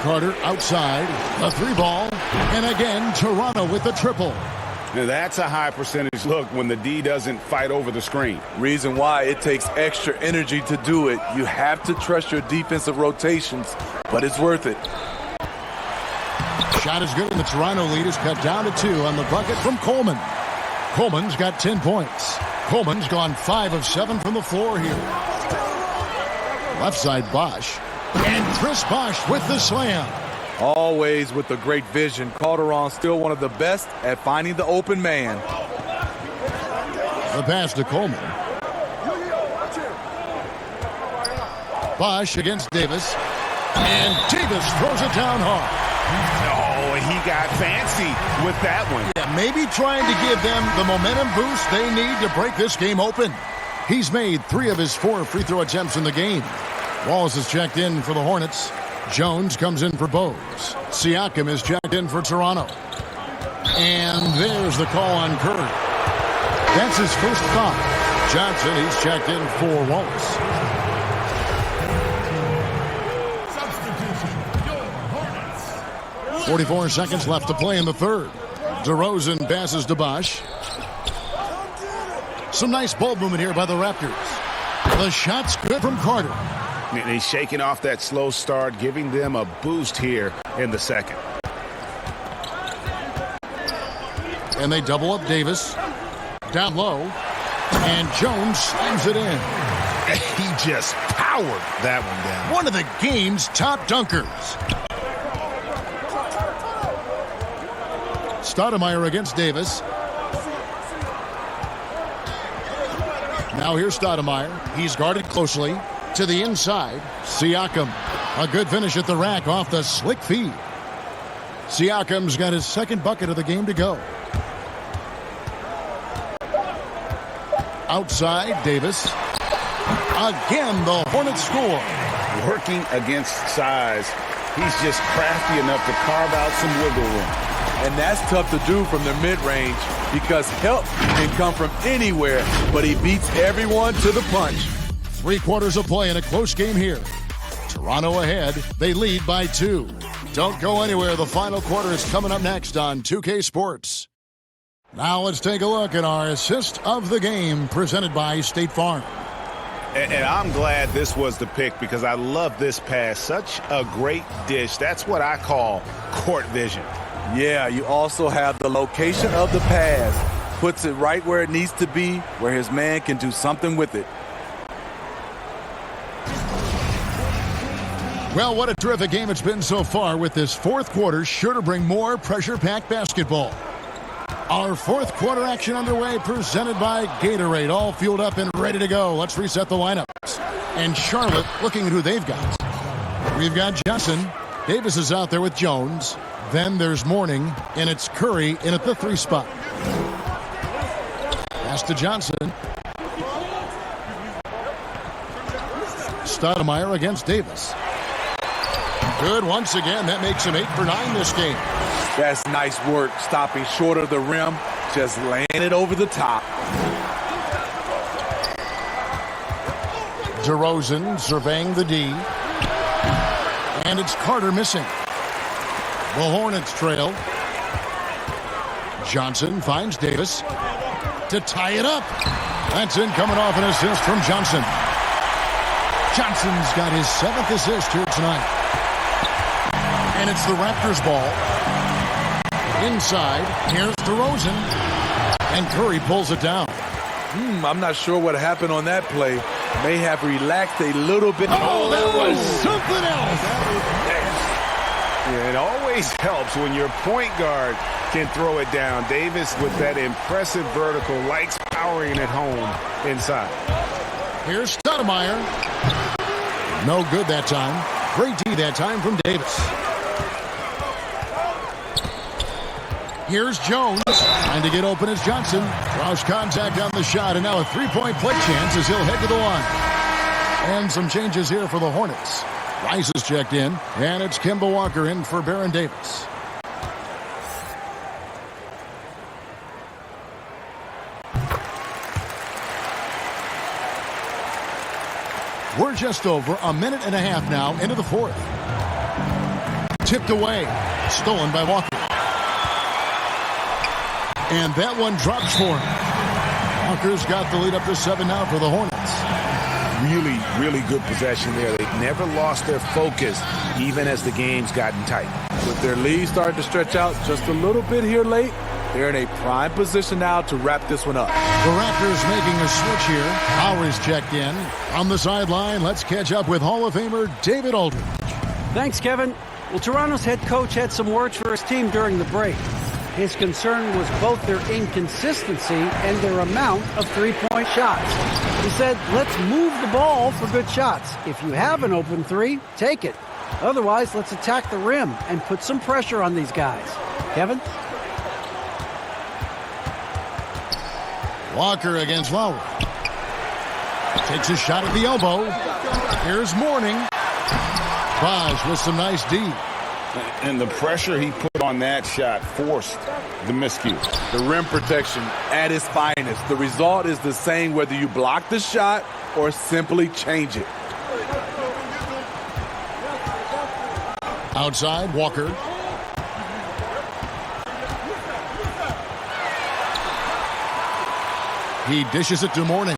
Carter outside, a 3-ball, and again Toronto with the triple. Now that's a high percentage look when the D doesn't fight over the screen. Reason why it takes extra energy to do it. You have to trust your defensive rotations, but it's worth it. Shot is good, and the Toronto lead is cut down to 2 on the bucket from Coleman. Coleman's got 10 points. Coleman's gone 5 of 7 from the floor here. Left side, Bosh. And Chris Bosh with the slam. Always with the great vision. Calderon still one of the best at finding the open man. The pass to Coleman. Bosh against Davis. And Davis throws it down hard. Oh, he got fancy with that one. Yeah, maybe trying to give them the momentum boost they need to break this game open. He's made 3 of his 4 free throw attempts in the game. Wallace is checked in for the Hornets. Jones comes in for Bose. Siakam is checked in for Toronto. And there's the call on Curry. That's his first foul. Johnson, he's checked in for Wallace. 44 seconds left to play in the third. DeRozan passes to Bosh. Some nice ball movement here by the Raptors. The shot's good from Carter. And he's shaking off that slow start, giving them a boost here in the second. And they double up Davis. Down low. And Jones slams it in. He just powered that one down. One of the game's top dunkers. Stoudemire against Davis. Now here's Stoudemire. He's guarded closely. To the inside. Siakam. A good finish at the rack off the slick feed. Siakam's got his second bucket of the game to go. Outside, Davis. Again, the Hornets score. Working against size. He's just crafty enough to carve out some wiggle room. And that's tough to do from the mid-range because help can come from anywhere, but he beats everyone to the punch. 3 quarters of play in a close game here. Toronto ahead. They lead by 2. Don't go anywhere. The final quarter is coming up next on 2K Sports. Now let's take a look at our assist of the game presented by State Farm. And I'm glad this was the pick because I love this pass. Such a great dish. That's what I call court vision. Yeah, you also have the location of the pass. Puts it right where it needs to be, where his man can do something with it. Well, what a terrific game it's been so far, with this fourth quarter sure to bring more pressure-packed basketball. Our fourth quarter action underway, presented by Gatorade, all fueled up and ready to go. Let's reset the lineups. And Charlotte looking at who they've got. We've got Johnson. Davis is out there with Jones. Then there's Mourning, and it's Curry in at the 3 spot. Pass to Johnson. Stoudemire against Davis. Good once again. That makes him 8 for 9 this game. That's nice work, stopping short of the rim, just laying it over the top. DeRozan surveying the D. And it's Carter missing. The Hornets trail. Johnson finds Davis to tie it up. That's in, coming off an assist from Johnson. Johnson's got his 7th assist here tonight. And it's the Raptors ball. Inside, here's DeRozan. And Curry pulls it down. I'm not sure what happened on that play. May have relaxed a little bit. Oh, that was something else. Yeah, it always helps when your point guard can throw it down. Davis with that impressive vertical, likes powering it home inside. Here's Stoudemire. No good that time. Great D that time from Davis. Here's Jones. Trying to get open as Johnson. Draws contact on the shot, and now a three-point play chance as he'll head to the line. And some changes here for the Hornets. Rice is checked in, and it's Kemba Walker in for Baron Davis. We're just over a minute and a half now into the fourth. Tipped away. Stolen by Walker. And that one drops for him. Walker's got the lead up to 7 now for the Hornets. Really, really good possession there. They've never lost their focus, even as the game's gotten tight. With their lead starting to stretch out just a little bit here late, they're in a prime position now to wrap this one up. The Raptors making a switch here. Howard's checked in. On the sideline, let's catch up with Hall of Famer David Aldridge. Thanks, Kevin. Well, Toronto's head coach had some words for his team during the break. His concern was both their inconsistency and their amount of three-point shots. He said, let's move the ball for good shots. If you have an open three, take it. Otherwise, let's attack the rim and put some pressure on these guys. Kevin? Walker against Lowry. Takes a shot at the elbow. Here's Mourning. Bosh with some nice D. And the pressure he put on that shot forced the miscue. The rim protection at its finest. The result is the same whether you block the shot or simply change it. Outside, Walker. He dishes it to Mourning.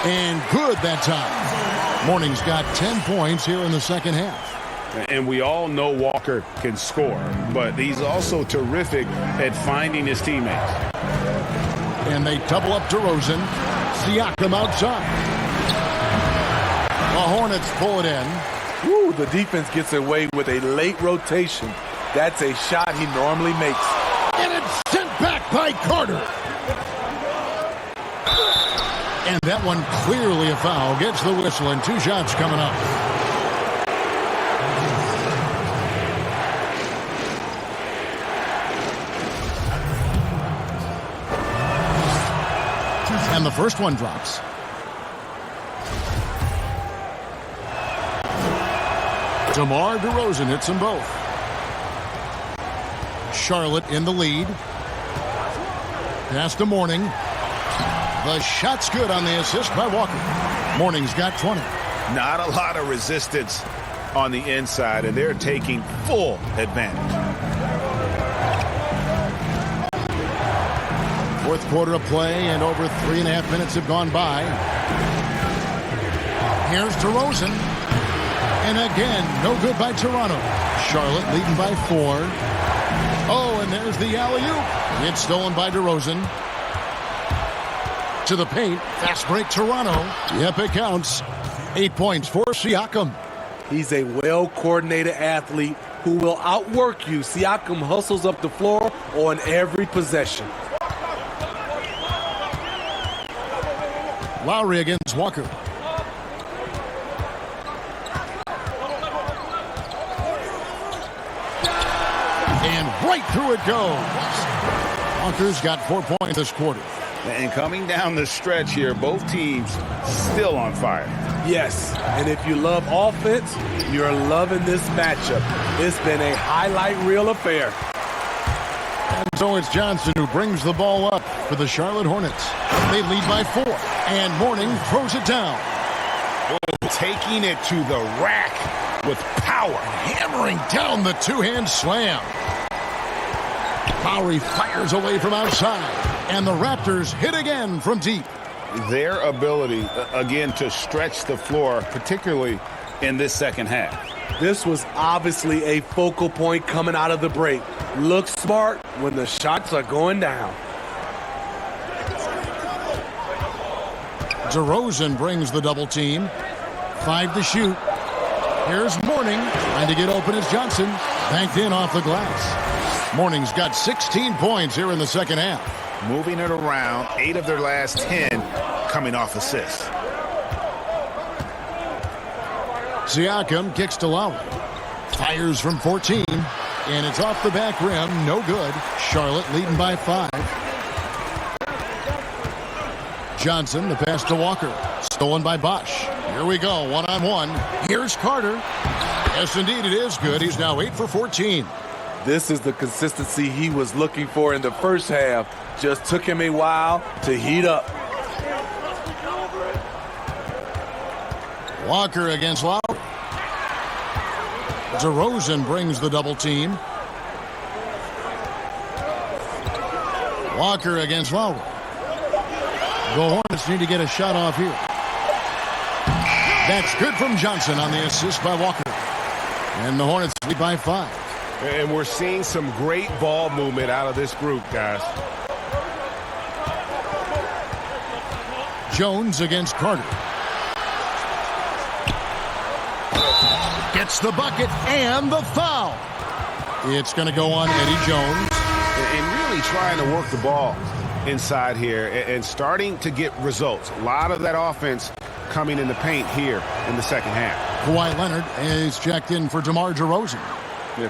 And good that time. Mourning's got 10 points here in the second half. And we all know Walker can score, but he's also terrific at finding his teammates. And they double up DeRozan. Siakam outside. The Hornets pull it in. Woo, the defense gets away with a late rotation. That's a shot he normally makes. And it's sent back by Carter. And that one clearly a foul. Gets the whistle, and 2 shots coming up. And the first one drops. DeMar DeRozan hits them both. Charlotte in the lead. Pass to Mourning. The shot's good on the assist by Walker. Mourning's got 20. Not a lot of resistance on the inside, and they're taking full advantage. Fourth quarter of play, and over 3.5 minutes have gone by. Here's DeRozan. And again, no good by Toronto. Charlotte leading by 4. Oh, and there's the alley-oop. It's stolen by DeRozan. To the paint. Fast break Toronto. Yep, it counts. 8 points for Siakam. He's a well-coordinated athlete who will outwork you. Siakam hustles up the floor on every possession. Lowry against Walker. And right through it goes. Walker's got 4 points this quarter. And coming down the stretch here, both teams still on fire. Yes, and if you love offense, you're loving this matchup. It's been a highlight reel affair. And so it's Johnson who brings the ball up for the Charlotte Hornets. They lead by 4, and Mourning throws it down. Taking it to the rack with power. Hammering down the two-hand slam. Lowry fires away from outside, and the Raptors hit again from deep. their ability, again, to stretch the floor, particularly in this second half. This was obviously a focal point coming out of the break. Look smart when the shots are going down. DeRozan brings the double team. 5 to shoot. Here's Mourning trying to get open as Johnson. Banked in off the glass. Mourning's got 16 points here in the second half. Moving it around, 8 of their last 10 coming off assists. Siakam kicks to Lowry. Fires from 14. And it's off the back rim. No good. Charlotte leading by 5. Johnson, the pass to Walker. Stolen by Bosch. Here we go, one-on-one. Here's Carter. Yes, indeed, it is good. He's now 8 for 14. This is the consistency he was looking for in the first half. Just took him a while to heat up. Walker against Lowry. DeRozan brings the double team. Walker against Lowry. The Hornets need to get a shot off here. That's good from Johnson on the assist by Walker. And the Hornets lead by 5. And we're seeing some great ball movement out of this group, guys. Jones against Carter. Gets the bucket and the foul. It's going to go on Eddie Jones. And really trying to work the ball inside here and starting to get results. A lot of that offense coming in the paint here in the second half. Kawhi Leonard is checked in for DeMar DeRozan.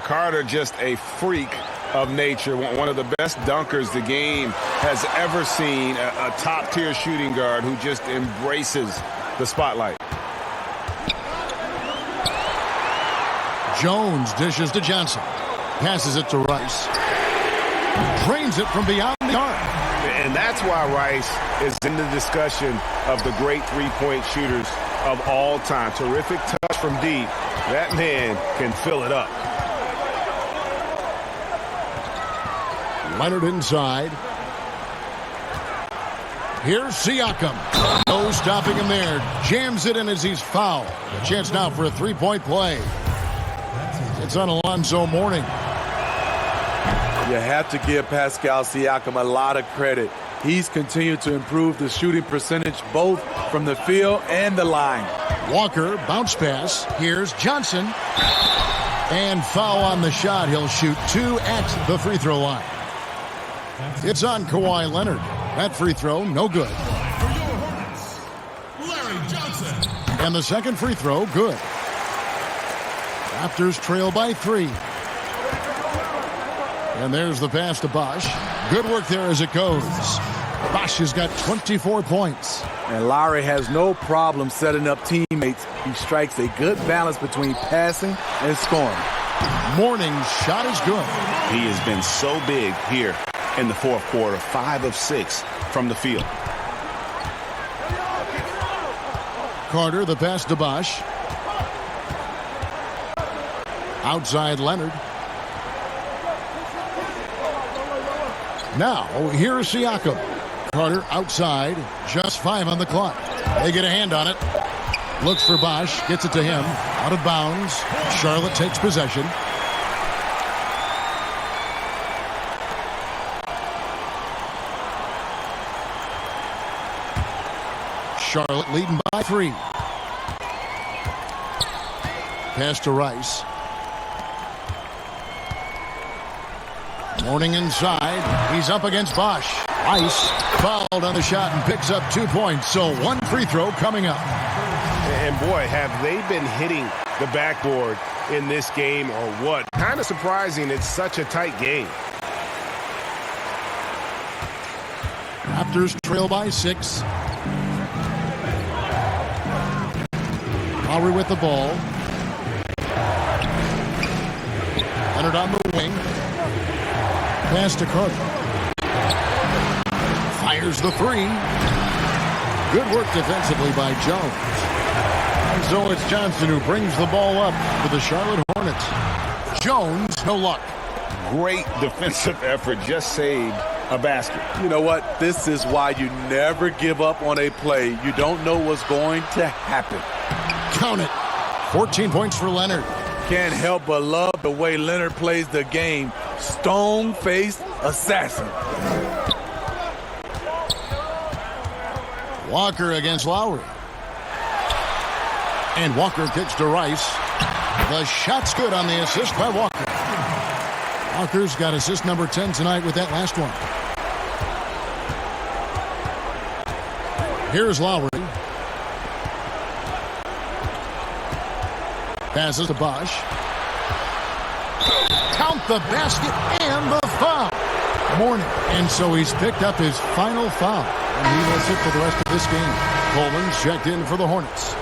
Carter, just a freak of nature, one of the best dunkers the game has ever seen, a top-tier shooting guard who just embraces the spotlight. Jones dishes to Johnson. Passes it to Rice. Drains it from beyond the arc. And that's why Rice is in the discussion of the great three-point shooters of all time. Terrific touch from deep. That man can fill it up. Leonard inside. Here's Siakam. No stopping him there. Jams it in as he's fouled. A chance now for a three-point play. It's on Alonzo Mourning. You have to give Pascal Siakam a lot of credit. He's continued to improve the shooting percentage both from the field and the line. Walker, bounce pass. Here's Johnson. And foul on the shot. He'll shoot 2 at the free throw line. It's on Kawhi Leonard. That free throw, no good. And the second free throw, good. Raptors trail by 3. And there's the pass to Bosch. Good work there as it goes. Bosch has got 24 points. And Lowry has no problem setting up teammates. He strikes a good balance between passing and scoring. Mourning's shot is good. He has been so big here in the fourth quarter. 5 of 6 from the field. Carter, the pass to Bosch. Outside Leonard. Now, here's Siakam. Carter outside. Just 5 on the clock. They get a hand on it. Looks for Bosch. Gets it to him. Out of bounds. Charlotte takes possession. Charlotte leading by 3. Pass to Rice. Mourning inside. He's up against Bosch. Rice fouled on the shot and picks up 2 points. So 1 free throw coming up. And boy, have they been hitting the backboard in this game or what? Kind of surprising it's such a tight game. Raptors trail by 6. Lowry with the ball. Leonard on the wing. Pass to Carter. Fires the 3. Good work defensively by Jones. And so it's Johnson who brings the ball up for the Charlotte Hornets. Jones, no luck. Great defensive effort. Just saved a basket. You know what? This is why you never give up on a play. You don't know what's going to happen. Count it. 14 points for Leonard. Can't help but love the way Leonard plays the game. Stone-faced assassin. Walker against Lowry. And Walker kicks to Rice. The shot's good on the assist by Walker. Walker's got assist number 10 tonight with that last one. Here's Lowry. Passes to Bosch. Count the basket and the foul. Morning. And so he's picked up his final foul. And he will sit for the rest of this game. Coleman's checked in for the Hornets.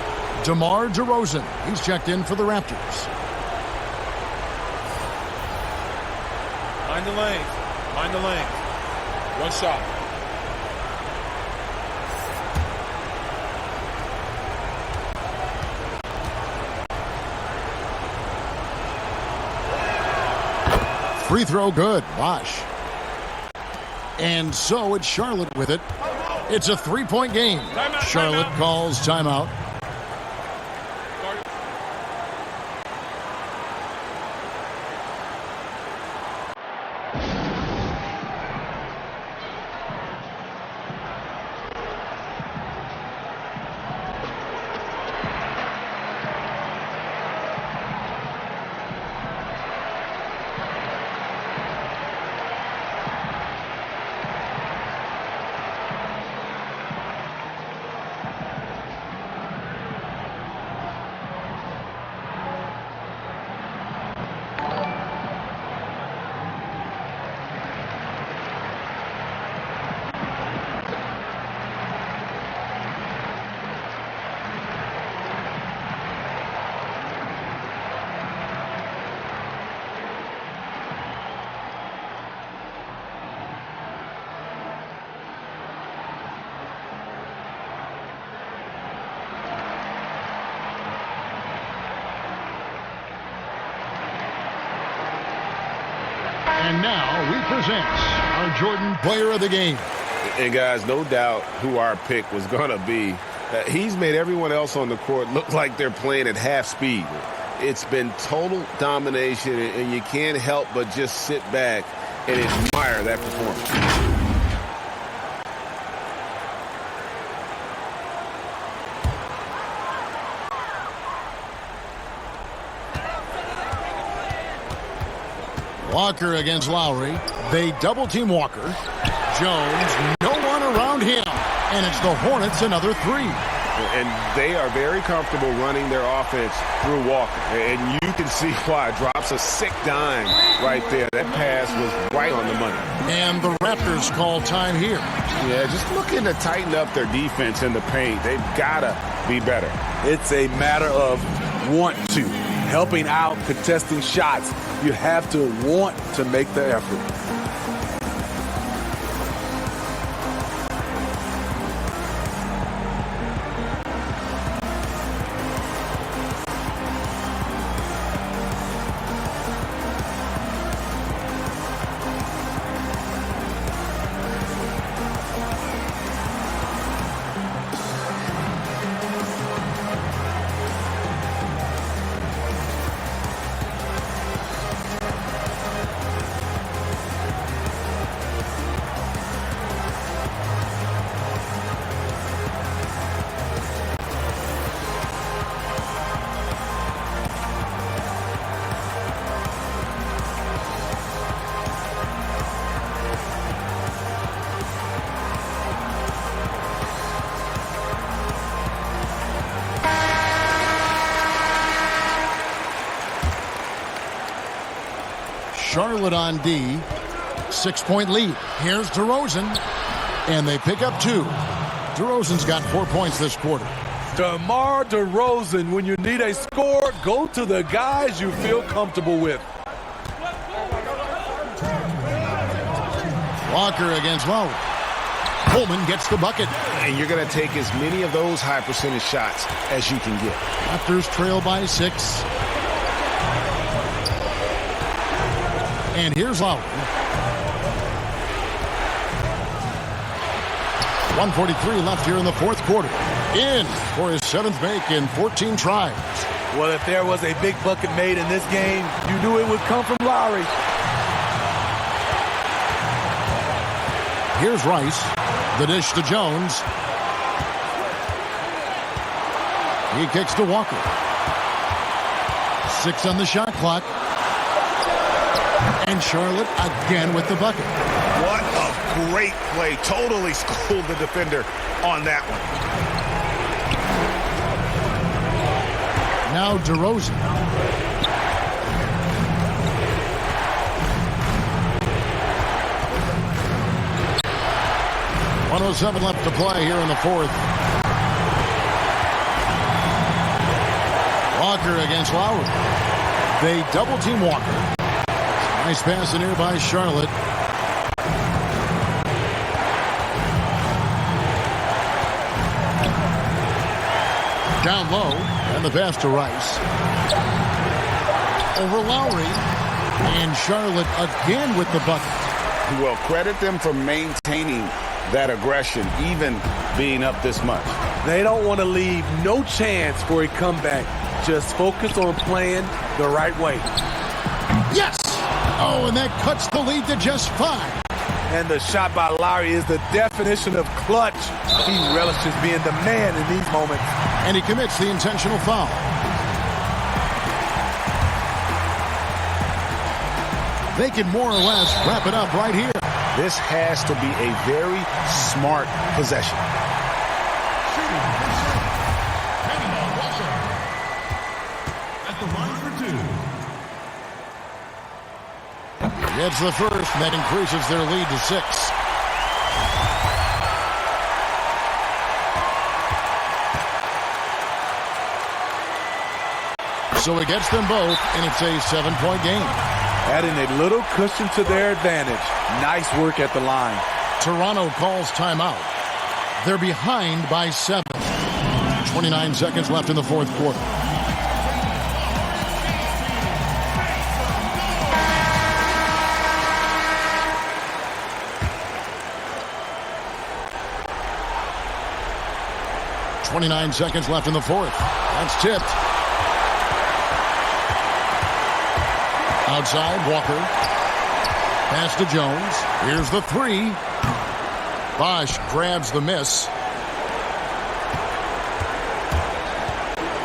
DeMar DeRozan, he's checked in for the Raptors. Mind the lanes. Mind the lanes. One shot. Free throw good. Bosch. And so it's Charlotte with it. It's a three-point game. Charlotte calls timeout. And now we present our Jordan Player of the Game. And guys, no doubt who our pick was going to be. He's made everyone else on the court look like they're playing at half speed. It's been total domination, and you can't help but just sit back and admire that performance. Walker against Lowry. They double-team Walker. Jones, no one around him. And it's the Hornets another three. And they are very comfortable running their offense through Walker. And you can see why. Drops a sick dime right there. That pass was right on the money. And the Raptors call time here. Yeah, just looking to tighten up their defense in the paint. They've got to be better. It's a matter of want to. Helping out, contesting shots. You have to want to make the effort. Charlotte on D. 6-point lead. Here's DeRozan. And they pick up two. DeRozan's got 4 points this quarter. DeMar DeRozan, when you need a score, go to the guys you feel comfortable with. Walker against Lowry. Coleman gets the bucket. And you're going to take as many of those high percentage shots as you can get. Raptors trail by 6. And here's Lowry. 1:43 left here in the fourth quarter. In for his 7th make in 14 tries. Well, if there was a big bucket made in this game, you knew it would come from Lowry. Here's Rice. The dish to Jones. He kicks to Walker. 6 on the shot clock. And Charlotte again with the bucket. What a great play. Totally schooled the defender on that one. Now DeRozan. .107 left to play here in the fourth. Walker against Lowry. They double-team Walker. Nice pass in here by Charlotte. Down low, and the pass to Rice. Over Lowry, and Charlotte again with the bucket. Well, credit them for maintaining that aggression, even being up this much. They don't want to leave no chance for a comeback. Just focus on playing the right way. Yes! Oh, and that cuts the lead to just 5. And the shot by Lowry is the definition of clutch. He relishes being the man in these moments. And he commits the intentional foul. They can more or less wrap it up right here. This has to be a very smart possession. At the line for 2. Gets the first, and that increases their lead to 6. So it gets them both, and it's a 7-point game. Adding a little cushion to their advantage. Nice work at the line. Toronto calls timeout. They're behind by 7. 29 seconds left in the fourth quarter. .29 seconds left in the fourth. That's tipped. Outside, Walker. Pass to Jones. Here's the 3. Bosch grabs the miss.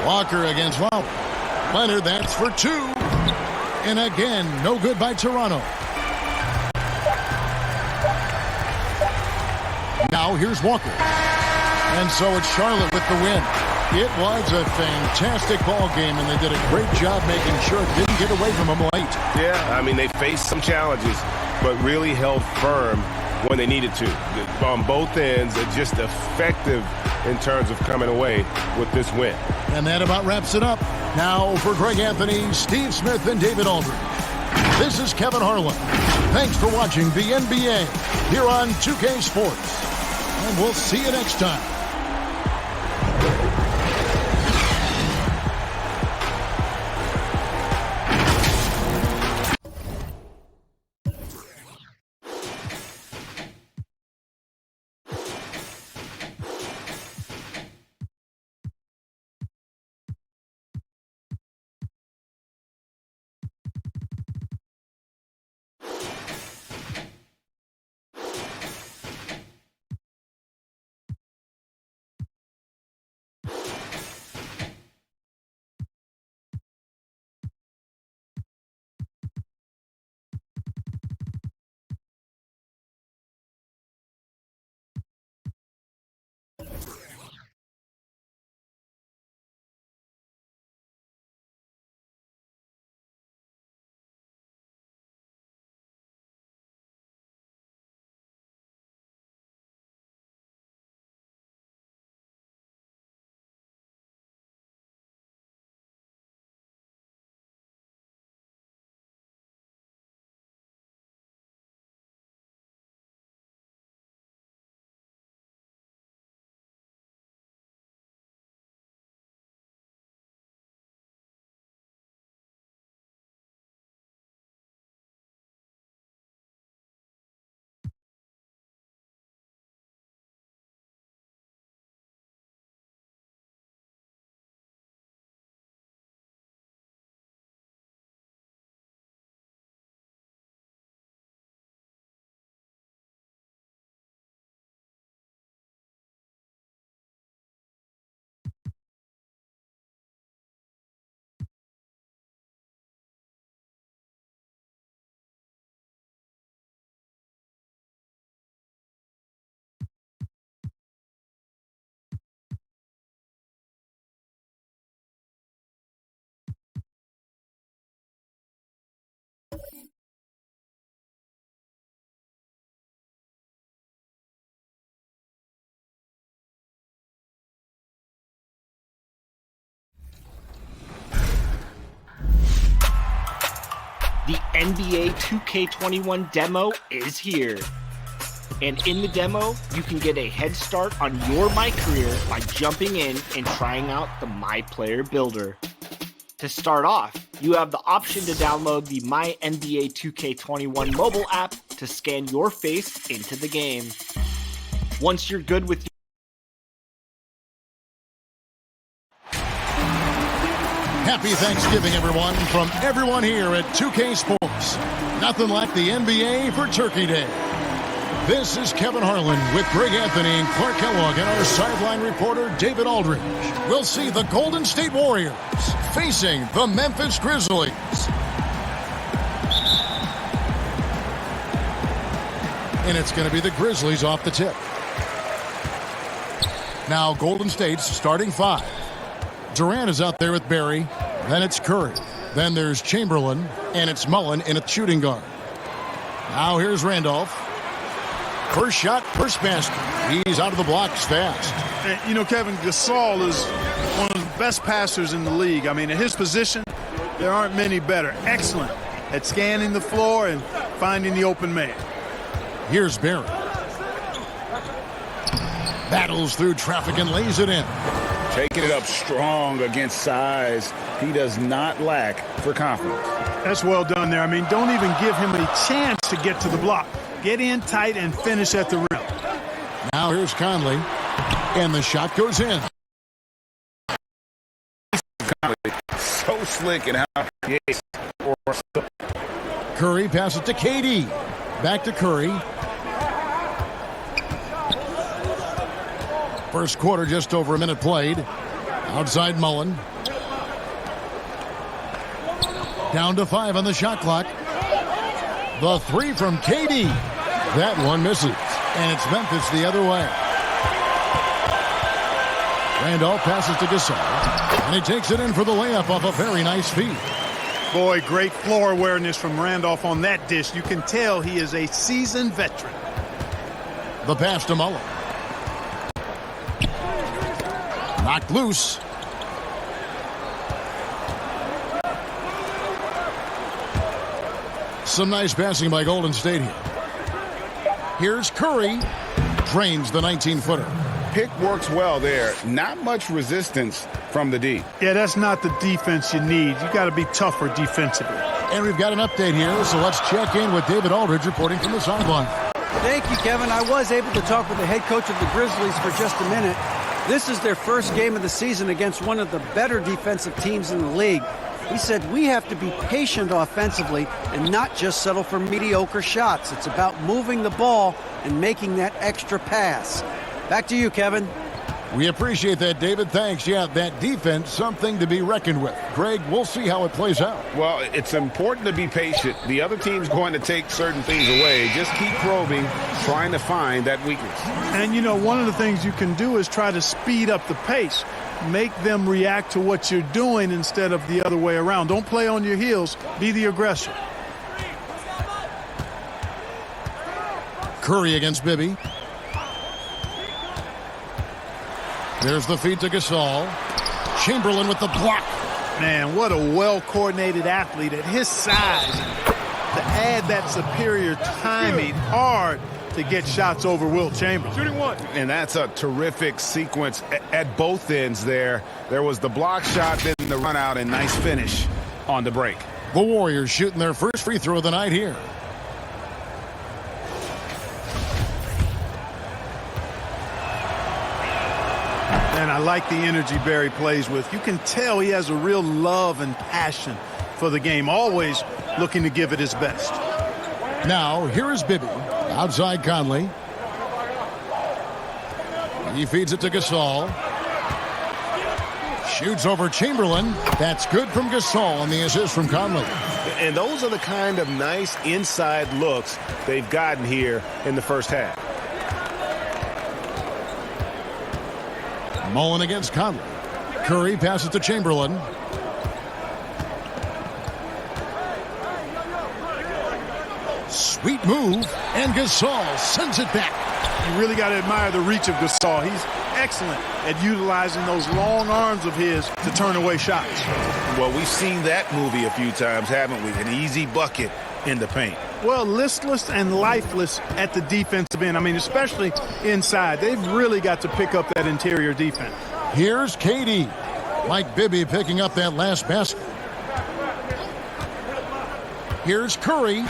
Walker against Lowry. Leonard, that's for 2. And again, no good by Toronto. Now here's Walker. And so it's Charlotte with the win. It was a fantastic ball game, and they did a great job making sure it didn't get away from them late. Yeah, I mean, they faced some challenges, but really held firm when they needed to. On both ends, just effective in terms of coming away with this win. And that about wraps it up. Now for Greg Anthony, Steve Smith, and David Aldridge. This is Kevin Harlan. Thanks for watching the NBA here on 2K Sports. And we'll see you next time. The NBA 2K21 demo is here. And in the demo, you can get a head start on your My Career by jumping in and trying out the My Player Builder. To start off, you have the option to download the My NBA 2K21 mobile app to scan your face into the game. Once you're good with Happy Thanksgiving, everyone, from everyone here at 2K Sports. Nothing like the NBA for Turkey Day. This is Kevin Harlan with Greg Anthony and Clark Kellogg and our sideline reporter, David Aldridge. We'll see the Golden State Warriors facing the Memphis Grizzlies. And it's going to be the Grizzlies off the tip. Now, Golden State's starting five. Durant is out there with Barry. Then it's Curry. Then there's Chamberlain. And it's Mullen in a shooting guard. Now here's Randolph. First shot, first basket. He's out of the blocks fast. You know, Kevin, Gasol is one of the best passers in the league. I mean, at his position, there aren't many better. Excellent at scanning the floor and finding the open man. Here's Barry. Battles through traffic and lays it in. Taking it up strong against size. He does not lack for confidence. That's well done there. I mean, don't even give him a chance to get to the block. Get in tight and finish at the rim. Now here's Conley. And the shot goes in. Conley, so slick and how he is. Curry passes to KD. Back to Curry. First quarter, just over a minute played. Outside Mullen. Down to 5 on the shot clock. The three from KD. That one misses. And it's Memphis the other way. Randolph passes to Gasol. And he takes it in for the layup off a very nice feed. Boy, great floor awareness from Randolph on that dish. You can tell he is a seasoned veteran. The pass to Mullen. Knocked loose. Some nice passing by Golden State here. Here's Curry. Drains the 19-footer. Pick works well there. Not much resistance from the D. Yeah, that's not the defense you need. You got to be tougher defensively. And we've got an update here, so let's check in with David Aldridge reporting from the sideline. Thank you, Kevin. I was able to talk with the head coach of the Grizzlies for just a minute. This is their first game of the season against one of the better defensive teams in the league. He said we have to be patient offensively and not just settle for mediocre shots. It's about moving the ball and making that extra pass. Back to you, Kevin. We appreciate that, David. Thanks. Yeah, that defense, something to be reckoned with. Greg, we'll see how it plays out. Well, it's important to be patient. The other team's going to take certain things away. Just keep probing, trying to find that weakness. And, you know, one of the things you can do is try to speed up the pace. Make them react to what you're doing instead of the other way around. Don't play on your heels. Be the aggressor. Curry against Bibby. There's the feed to Gasol. Chamberlain with the block. Man, what a well-coordinated athlete at his size. To add that superior timing, hard to get shots over Wilt Chamberlain. Shooting one. And that's a terrific sequence at both ends there. There was the block shot, then the run out, and nice finish on the break. The Warriors shooting their first free throw of the night here. And I like the energy Barry plays with. You can tell he has a real love and passion for the game, always looking to give it his best. Now, here is Bibby. Outside Conley. He feeds it to Gasol. Shoots over Chamberlain. That's good from Gasol on the assist from Conley. And those are the kind of nice inside looks they've gotten here in the first half. Mullen against Conley. Curry passes to Chamberlain. Sweet move, and Gasol sends it back. You really got to admire the reach of Gasol. He's excellent at utilizing those long arms of his to turn away shots. Well, we've seen that movie a few times, haven't we? An easy bucket in the paint. Well, listless and lifeless at the defensive end. I mean, especially inside. They've really got to pick up that interior defense. Here's KD. Mike Bibby picking up that last basket. Here's Curry.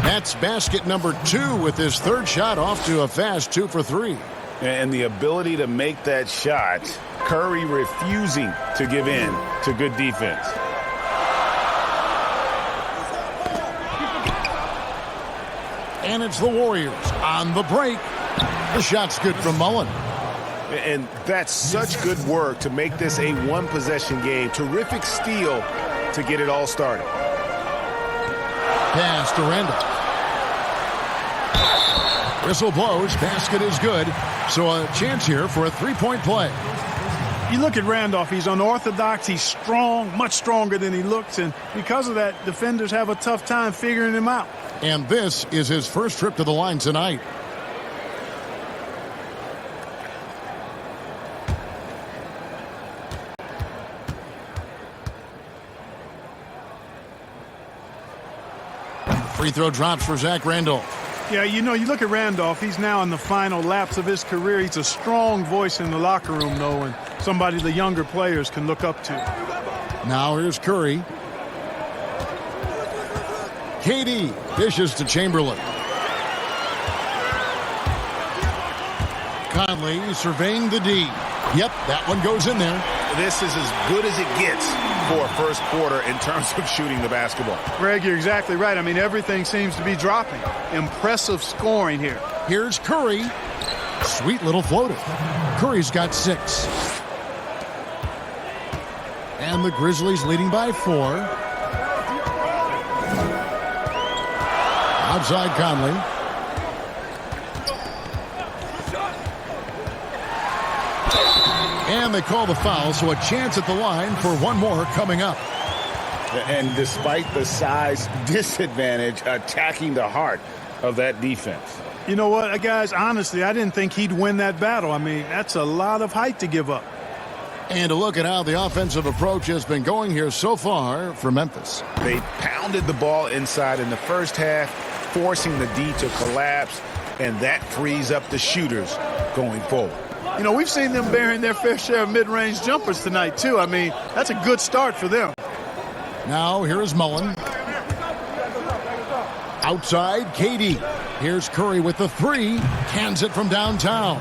That's basket number 2 with his third shot off to a fast 2 for 3. And the ability to make that shot, Curry refusing to give in to good defense. And it's the Warriors on the break. The shot's good from Mullen. And that's such good work to make this a one-possession game. Terrific steal to get it all started. Pass to Randall. Whistle blows. Basket is good. So a chance here for a three-point play. You look at Randolph. He's unorthodox. He's strong, much stronger than he looks. And because of that, defenders have a tough time figuring him out. And this is his first trip to the line tonight. Free throw drops for Zach Randolph. Yeah, you know, you look at Randolph, he's now in the final laps of his career. He's a strong voice in the locker room, though, and somebody the younger players can look up to. Now here's Curry. KD dishes to Chamberlain. Conley surveying the D. Yep, that one goes in there. This is as good as it gets for a first quarter in terms of shooting the basketball. Greg, you're exactly right. I mean, everything seems to be dropping. Impressive scoring here. Here's Curry. Sweet little floater. Curry's got 6. And the Grizzlies leading by 4. Outside Conley. And they call the foul, so a chance at the line for one more coming up. And despite the size disadvantage, attacking the heart of that defense. You know what, guys, honestly, I didn't think he'd win that battle. I mean, that's a lot of height to give up. And to look at how the offensive approach has been going here so far for Memphis. They pounded the ball inside in the first half, forcing the D to collapse, and that frees up the shooters going forward. You know, we've seen them bearing their fair share of mid-range jumpers tonight, too. I mean, that's a good start for them. Now, here is Mullen. Outside, KD. Here's Curry with the 3. Cans it from downtown.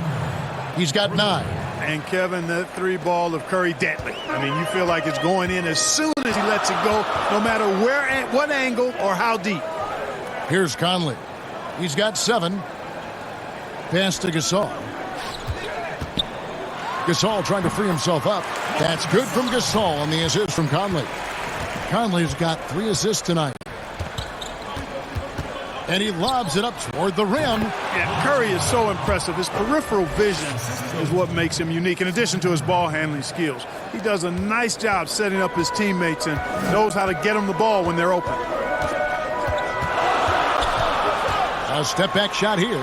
He's got 9. And, Kevin, that 3 ball of Curry, deadly. I mean, you feel like it's going in as soon as he lets it go, no matter where, at what angle, or how deep. Here's Conley. He's got 7. Pass to Gasol. Gasol trying to free himself up. That's good from Gasol on the assist from Conley. Conley's got 3 assists tonight. And he lobs it up toward the rim. Yeah, Curry is so impressive. His peripheral vision is what makes him unique, in addition to his ball handling skills. He does a nice job setting up his teammates and knows how to get them the ball when they're open. A step-back shot here.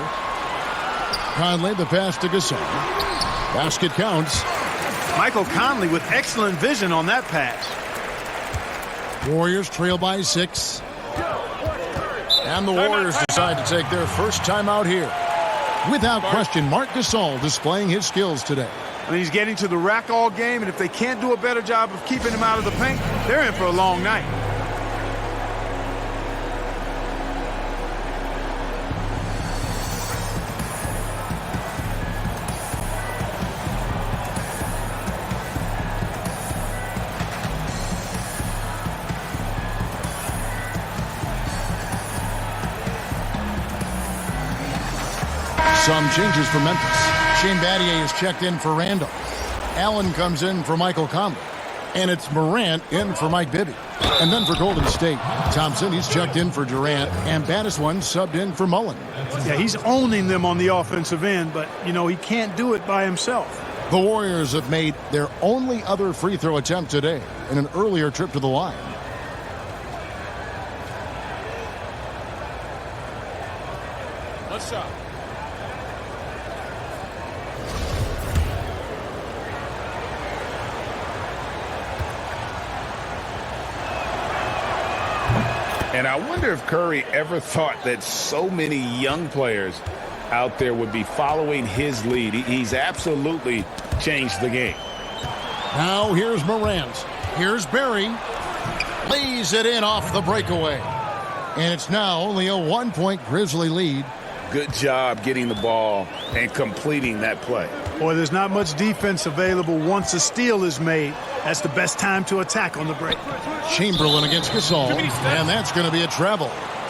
Conley, the pass to Gasol. Basket counts. Michael Conley with excellent vision on that pass. Warriors trail by 6. And the Warriors decide to take their first time out here. Without question, Marc Gasol displaying his skills today. And he's getting to the rack all game, and if they can't do a better job of keeping him out of the paint, they're in for a long night. Some changes for Memphis. Shane Battier is checked in for Randall. Allen comes in for Michael Conley. And it's Morant in for Mike Bibby. And then for Golden State, Thompson, he's checked in for Durant. And Battiswan subbed in for Mullen. Yeah, he's owning them on the offensive end, but, you know, he can't do it by himself. The Warriors have made their only other free throw attempt today in an earlier trip to the line. Let's shot. And I wonder if Curry ever thought that so many young players out there would be following his lead. He's absolutely changed the game. Now here's Morant. Here's Barry. Lays it in off the breakaway. And it's now only a 1-point Grizzly lead. Good job getting the ball and completing that play. Boy, there's not much defense available once a steal is made. That's the best time to attack on the break. Chamberlain against Gasol, and that's going to be a travel.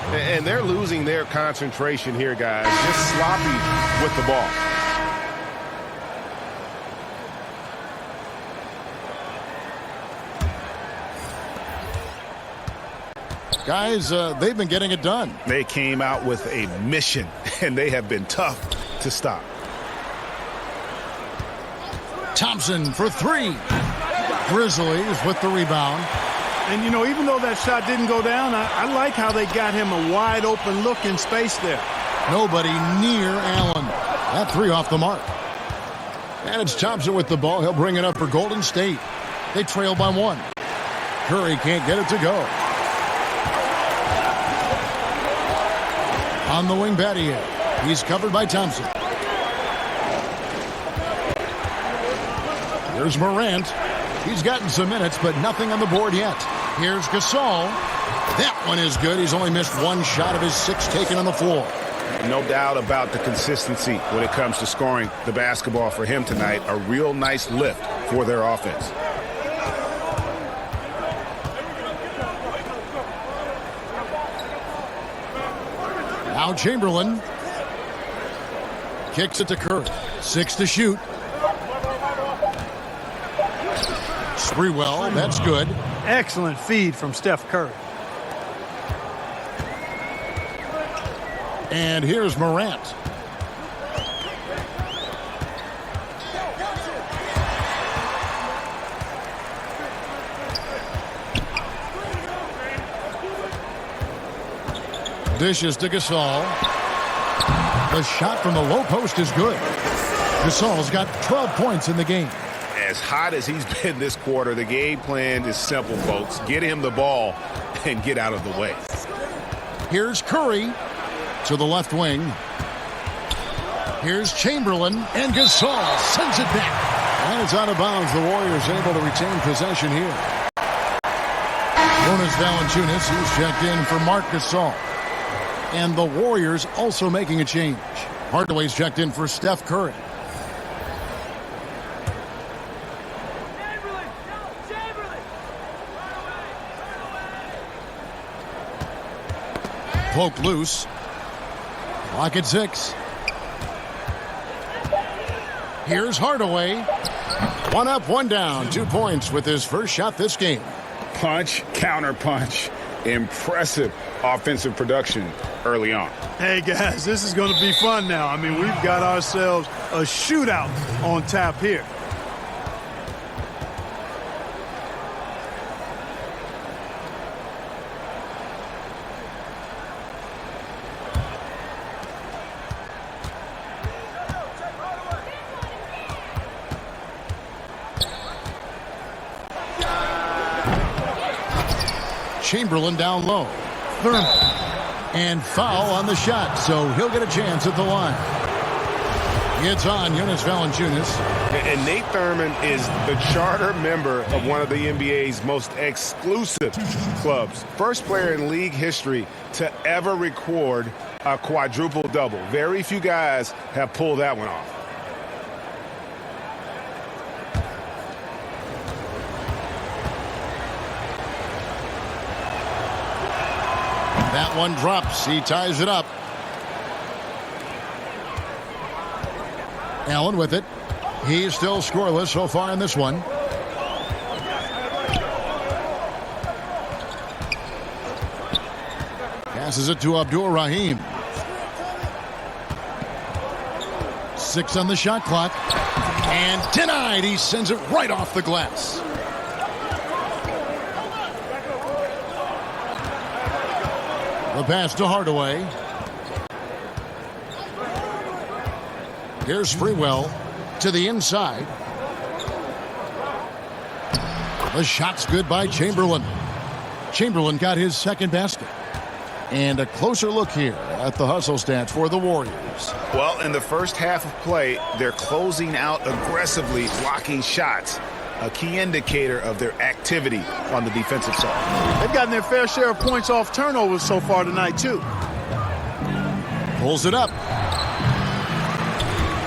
And they're losing their concentration here, guys. Just sloppy with the ball. Guys, they've been getting it done. They came out with a mission, and they have been tough to stop. Thompson for three. Grizzlies with the rebound. And, you know, even though that shot didn't go down, I like how they got him a wide open look in space there. Nobody near Allen. That three off the mark. And it's Thompson with the ball. He'll bring it up for Golden State. They trail by one. Curry can't get it to go. On the wing, Battier. He's covered by Thompson. Here's Morant. He's gotten some minutes, but nothing on the board yet. Here's Gasol. That one is good. He's only missed one shot of his 6 taken on the floor. No doubt about the consistency when it comes to scoring the basketball for him tonight. A real nice lift for their offense. Now Chamberlain kicks it to Curry. 6 to shoot. Sprewell, that's good. Excellent feed from Steph Curry. And here's Morant. Dishes to Gasol. The shot from the low post is good. Gasol's got 12 points in the game. As hot as he's been this quarter, the game plan is simple, folks. Get him the ball and get out of the way. Here's Curry to the left wing. Here's Chamberlain, and Gasol sends it back. And it's out of bounds. The Warriors able to retain possession here. Jonas Valanciunas, he's checked in for Marc Gasol. And the Warriors also making a change. Hardaway's checked in for Steph Curry. Poke loose. Clock at 6. Here's Hardaway. 1 up, 1 down. 2 points with his first shot this game. Punch, counter punch. Impressive offensive production early on. Hey, guys, this is going to be fun now. I mean, we've got ourselves a shootout on tap here. Chamberlain down low. Thurman. And foul on the shot, so he'll get a chance at the line. It's on Jonas Valanciunas. And Nate Thurman is the charter member of one of the NBA's most exclusive clubs. First player in league history to ever record a quadruple-double. Very few guys have pulled that one off. That one drops. He ties it up. Allen with it. He's still scoreless so far in this one. Passes it to Abdul-Rahim. 6 on the shot clock. And denied. He sends it right off the glass. The pass to Hardaway. Here's Sprewell to the inside. The shot's good by Chamberlain. Chamberlain got his second basket. And a closer look here at the hustle stats for the Warriors. Well, in the first half of play, they're closing out aggressively, blocking shots, a key indicator of their activity on the defensive side. They've gotten their fair share of points off turnovers so far tonight, too. Pulls it up.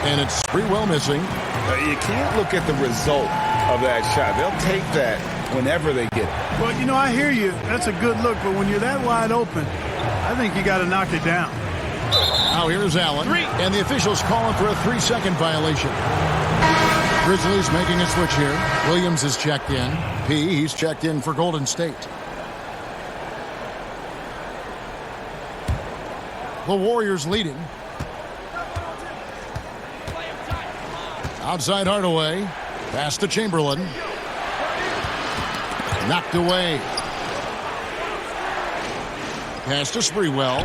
And it's Sprewell missing. You can't look at the result of that shot. They'll take that whenever they get it. Well, you know, I hear you. That's a good look, but when you're that wide open, I think you got to knock it down. Now here's Allen. And the officials calling for a 3-second violation. Grizzlies making a switch here. Williams is checked in. He's checked in for Golden State. The Warriors leading. Outside Hardaway. Pass to Chamberlain. Knocked away. Pass to Sprewell.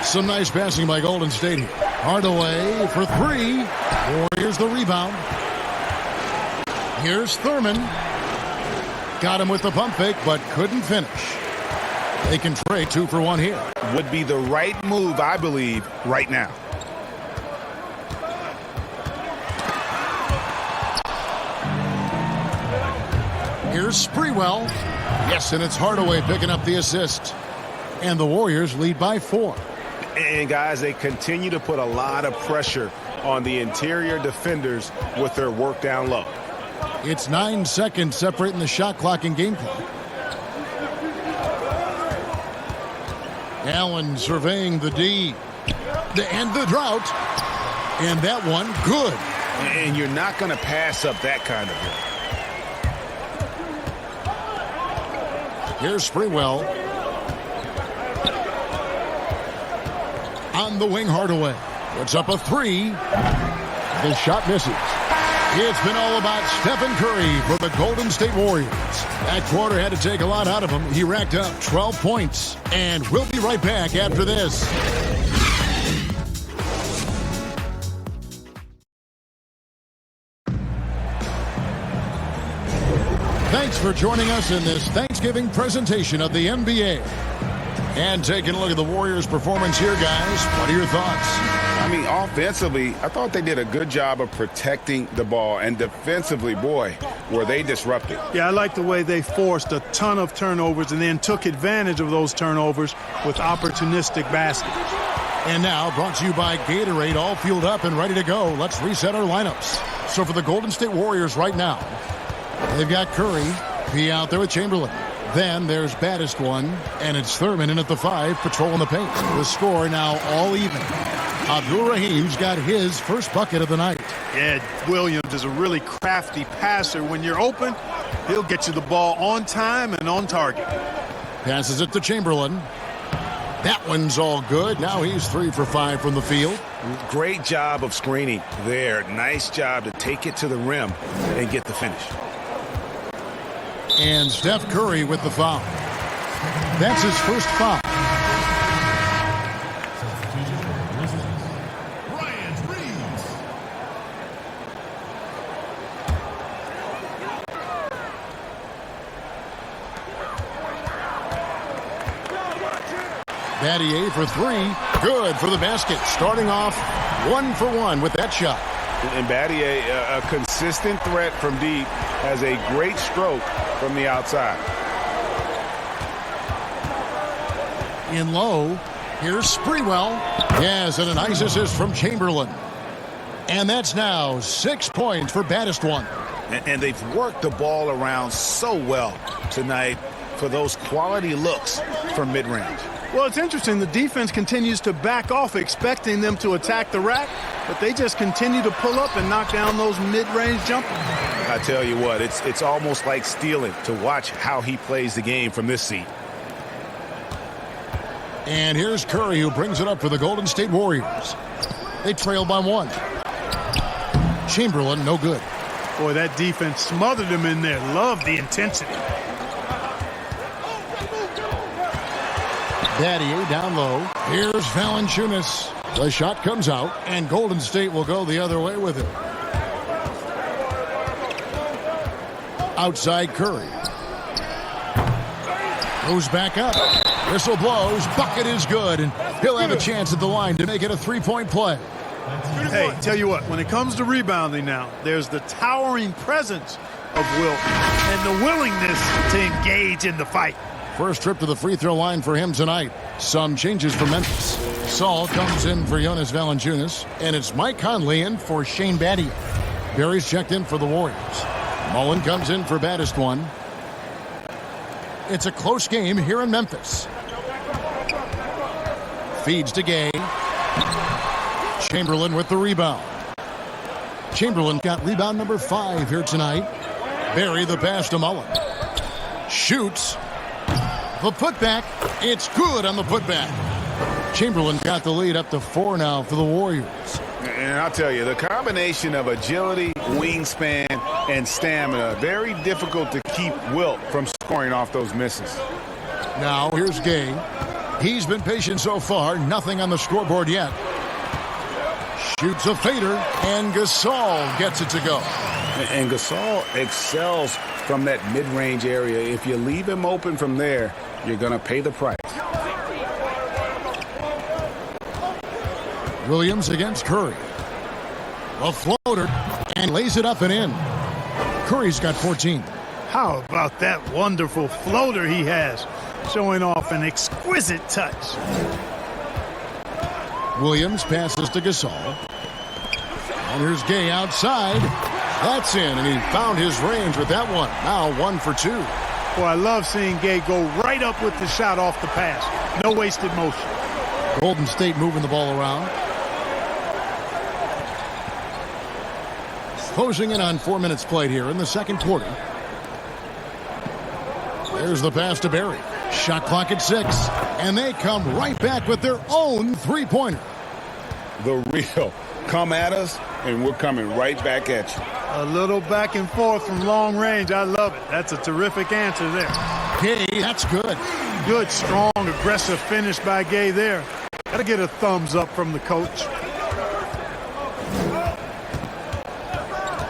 Some nice passing by Golden State. Hardaway for 3. Warriors the rebound. Here's Thurman. Got him with the pump fake, but couldn't finish. They can trade 2 for 1 here. Would be the right move, I believe, right now. Here's Sprewell. Yes, and it's Hardaway picking up the assist. And the Warriors lead by 4. And, guys, they continue to put a lot of pressure on the interior defenders with their work down low. It's 9 seconds separating the shot clock and game clock. Allen surveying the D. To end the drought. And that one, good. And you're not going to pass up that kind of look. Here's Sprewell. On the wing, Hardaway. Puts up a 3. The shot misses. It's been all about Stephen Curry for the Golden State Warriors. That quarter had to take a lot out of him. He racked up 12 points. And we'll be right back after this. Thanks for joining us in this Thanksgiving presentation of the NBA. And taking a look at the Warriors' performance here, guys. What are your thoughts? I mean, offensively, I thought they did a good job of protecting the ball. And defensively, boy, were they disruptive. Yeah, I like the way they forced a ton of turnovers and then took advantage of those turnovers with opportunistic baskets. And now, brought to you by Gatorade, all fueled up and ready to go. Let's reset our lineups. So for the Golden State Warriors right now, they've got Curry, P out there with Chamberlain. Then there's baddest one, and it's Thurman in at the 5, patrolling the paint. The score now all even. Abdul-Rahim's got his first bucket of the night. Yeah, Williams is a really crafty passer. When you're open, he'll get you the ball on time and on target. Passes it to Chamberlain. That one's all good. Now he's 3 for 5 from the field. Great job of screening there. Nice job to take it to the rim and get the finish. And Steph Curry with the foul. That's his first foul. Battier for 3. Good for the basket. Starting off 1 for 1 with that shot. And Battier, a consistent threat from deep, has a great stroke from the outside. In low, here's Sprewell. Yes, and a nice assist from Chamberlain. And that's now 6 points for baddest one. And they've worked the ball around so well tonight for those quality looks from mid-range. Well, it's interesting. The defense continues to back off, expecting them to attack the rack, but they just continue to pull up and knock down those mid-range jumpers. I tell you what, it's almost like stealing to watch how he plays the game from this seat. And here's Curry, who brings it up for the Golden State Warriors. They trail by 1. Chamberlain, no good. Boy, that defense smothered him in there. Love the intensity. Battier down low. Here's Valanciunas. The shot comes out, and Golden State will go the other way with it. Outside Curry. Goes back up. Whistle blows. Bucket is good. And he'll have a chance at the line to make it a three-point play. Hey, tell you what, when it comes to rebounding now, there's the towering presence of Wilt and the willingness to engage in the fight. First trip to the free throw line for him tonight. Some changes for Memphis. Saul comes in for Jonas Valanciunas, and it's Mike Conley in for Shane Battier. Barry's checked in for the Warriors. Mullen comes in for baddest one. It's a close game here in Memphis. Feeds to Gay. Chamberlain with the rebound. Chamberlain got rebound number 5 here tonight. Barry the pass to Mullen. Shoots. The putback. It's good on the putback. Chamberlain got the lead up to 4 now for the Warriors. And I'll tell you, the combination of agility, wingspan, and stamina, very difficult to keep Wilt from scoring off those misses. Now here's Gay. He's been patient so far. Nothing on the scoreboard yet. Shoots a fader, and Gasol gets it to go. And Gasol excels from that mid-range area. If you leave him open from there, you're going to pay the price. Williams against Curry. A floater, and lays it up and in. Curry's got 14. How about that wonderful floater he has, showing off an exquisite touch. Williams passes to Gasol. And here's Gay outside. That's in, and he found his range with that one. Now 1 for 2. Boy, I love seeing Gay go right up with the shot off the pass. No wasted motion. Golden State moving the ball around. Closing in on 4 minutes played here in the second quarter. There's the pass to Barry. Shot clock at 6. And they come right back with their own three-pointer. The real come at us, and we're coming right back at you. A little back and forth from long range. I love it. That's a terrific answer there. Gay, that's good. Good, strong, aggressive finish by Gay there. Got to get a thumbs up from the coach.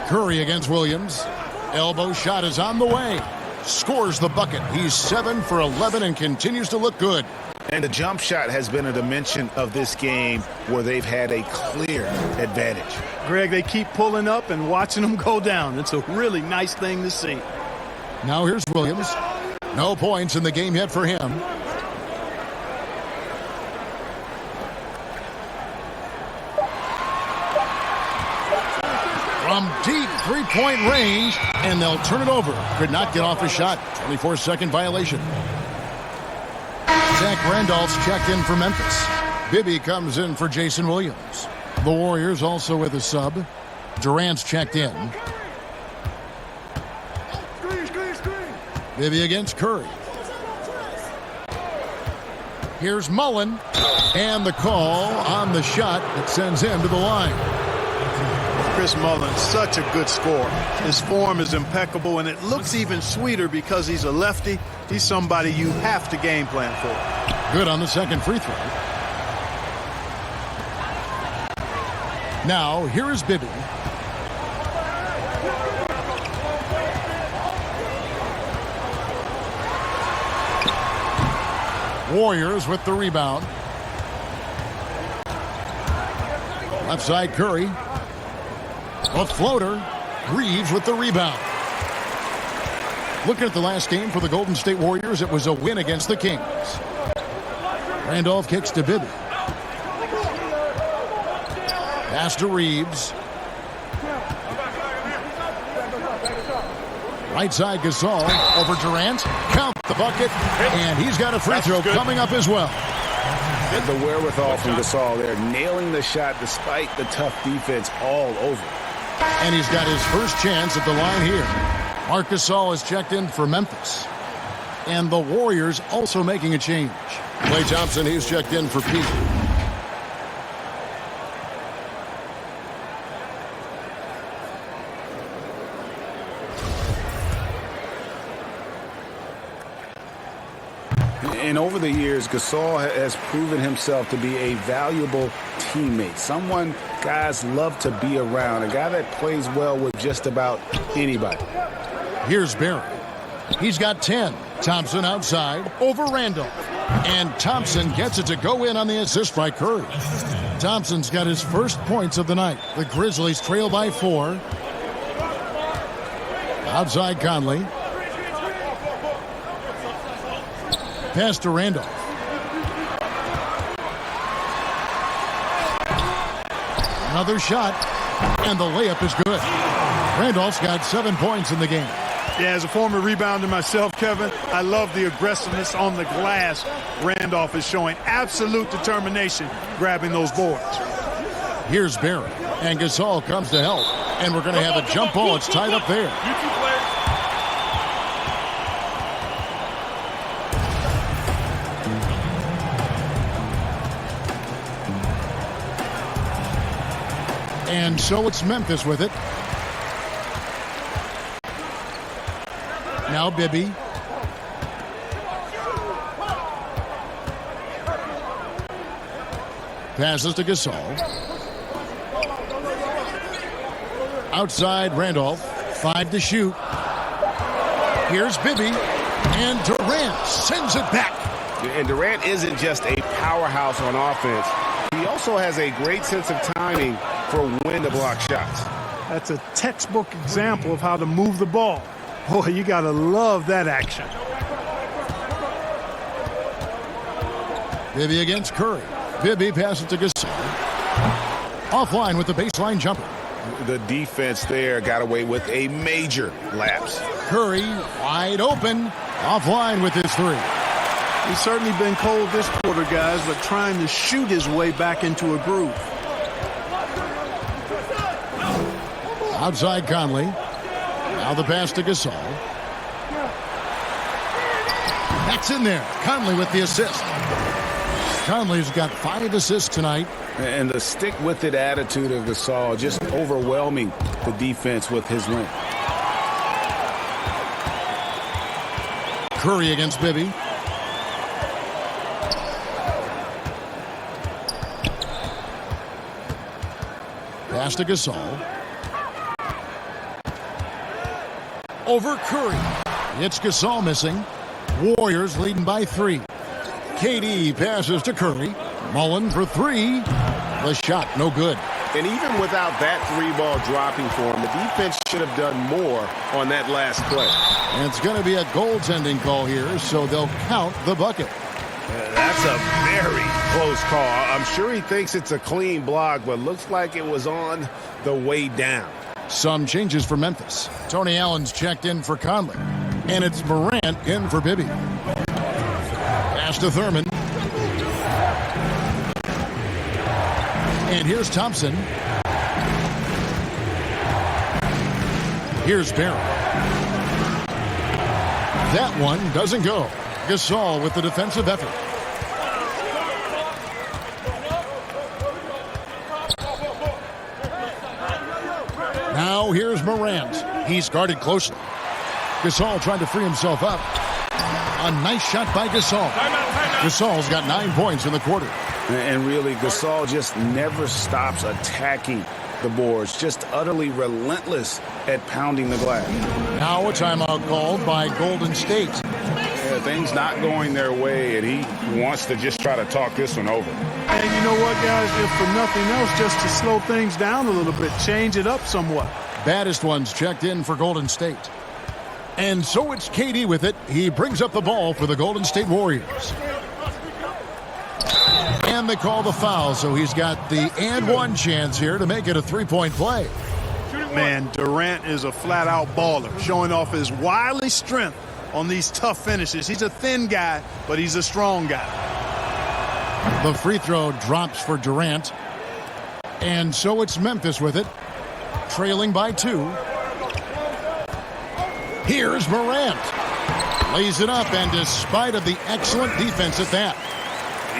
Curry against Williams. Elbow shot is on the way. Scores the bucket. He's 7 for 11 and continues to look good. And the jump shot has been a dimension of this game where they've had a clear advantage. Greg, they keep pulling up and watching them go down. It's a really nice thing to see. Now here's Williams. No points in the game yet for him. From deep three-point range, and they'll turn it over. Could not get off a shot. 24-second violation. Zach Randolph's checked in for Memphis. Bibby comes in for Jason Williams. The Warriors also with a sub. Durant's checked in. Bibby against Curry. Here's Mullen. And the call on the shot that sends him to the line. Chris Mullen, such a good scorer. His form is impeccable, and it looks even sweeter because he's a lefty. He's somebody you have to game plan for. Good on the second free throw. Now, here is Bibby. Warriors with the rebound. Left side, Curry. A floater. Reeves with the rebound. Looking at the last game for the Golden State Warriors, it was a win against the Kings. Randolph kicks to Bibby. Pass to Reeves. Right side, Gasol over Durant. Count the bucket, and he's got a free throw coming up as well. And the wherewithal from Gasol there, nailing the shot despite the tough defense all over. And he's got his first chance at the line here. Marc Gasol is checked in for Memphis. And the Warriors also making a change. Klay Thompson, he's checked in for Pete. And over the years, Gasol has proven himself to be a valuable teammate. Someone guys love to be around. A guy that plays well with just about anybody. Here's Barry. He's got 10. Thompson outside over Randall. And Thompson gets it to go in on the assist by Curry. Thompson's got his first points of the night. The Grizzlies trail by 4. Outside Conley. Pass to Randall. Another shot, and the layup is good. Randolph's got 7 points in the game. Yeah, as a former rebounder myself, Kevin, I love the aggressiveness on the glass. Randolph is showing absolute determination grabbing those boards. Here's Barrett, and Gasol comes to help. And we're going to have a jump ball. It's tied up there. And so it's Memphis with it. Now Bibby. Passes to Gasol. Outside Randolph. 5 to shoot. Here's Bibby. And Durant sends it back. And Durant isn't just a powerhouse on offense. He also has a great sense of timing for when to block shots. That's a textbook example of how to move the ball. Boy, you got to love that action. Bibby against Curry. Bibby passes to Gasol. Offline with the baseline jumper. The defense there got away with a major lapse. Curry wide open. Offline with his 3. He's certainly been cold this quarter, guys, but trying to shoot his way back into a groove. Outside Conley. Now the pass to Gasol. That's in there. Conley with the assist. Conley's got 5 assists tonight. And the stick-with-it attitude of Gasol just overwhelming the defense with his length. Curry against Bibby. Pass to Gasol. Over Curry. It's Gasol missing. Warriors leading by 3. KD passes to Curry. Mullen for 3. The shot, no good. And even without that 3-ball dropping for him, the defense should have done more on that last play. And it's going to be a goaltending call here, so they'll count the bucket. That's a very close call. I'm sure he thinks it's a clean block, but looks like it was on the way down. Some changes for Memphis. Tony Allen's checked in for Conley. And it's Morant in for Bibby. Pass to Thurman. And here's Thompson. Here's Barrett. That one doesn't go. Gasol with the defensive effort. Now here's Morant. He's guarded closely. Gasol trying to free himself up. A nice shot by Gasol. Gasol's got 9 points in the quarter. And really, Gasol just never stops attacking the boards. Just utterly relentless at pounding the glass. Now a timeout called by Golden State. Yeah, things not going their way, and he wants to just try to talk this one over. And you know what, guys? If for nothing else, just to slow things down a little bit, change it up somewhat. Baddest ones checked in for Golden State. And so it's KD with it. He brings up the ball for the Golden State Warriors. And they call the foul, so he's got the and one chance here to make it a 3-point play. Man, Durant is a flat-out baller, showing off his wily strength on these tough finishes. He's a thin guy, but he's a strong guy. The free throw drops for Durant. And so it's Memphis with it, trailing by 2. Here's Morant. Lays it up, and despite of the excellent defense at that.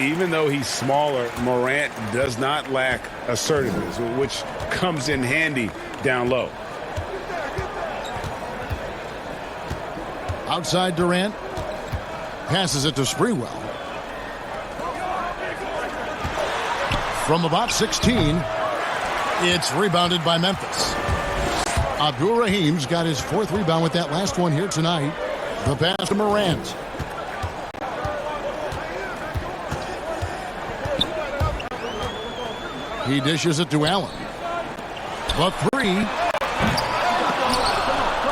Even though he's smaller, Morant does not lack assertiveness, which comes in handy down low. Outside Durant. Passes it to Sprewell. From about 16, it's rebounded by Memphis. Abdur Rahim's got his 4th rebound with that last one here tonight. The pass to Morant. He dishes it to Allen. The three.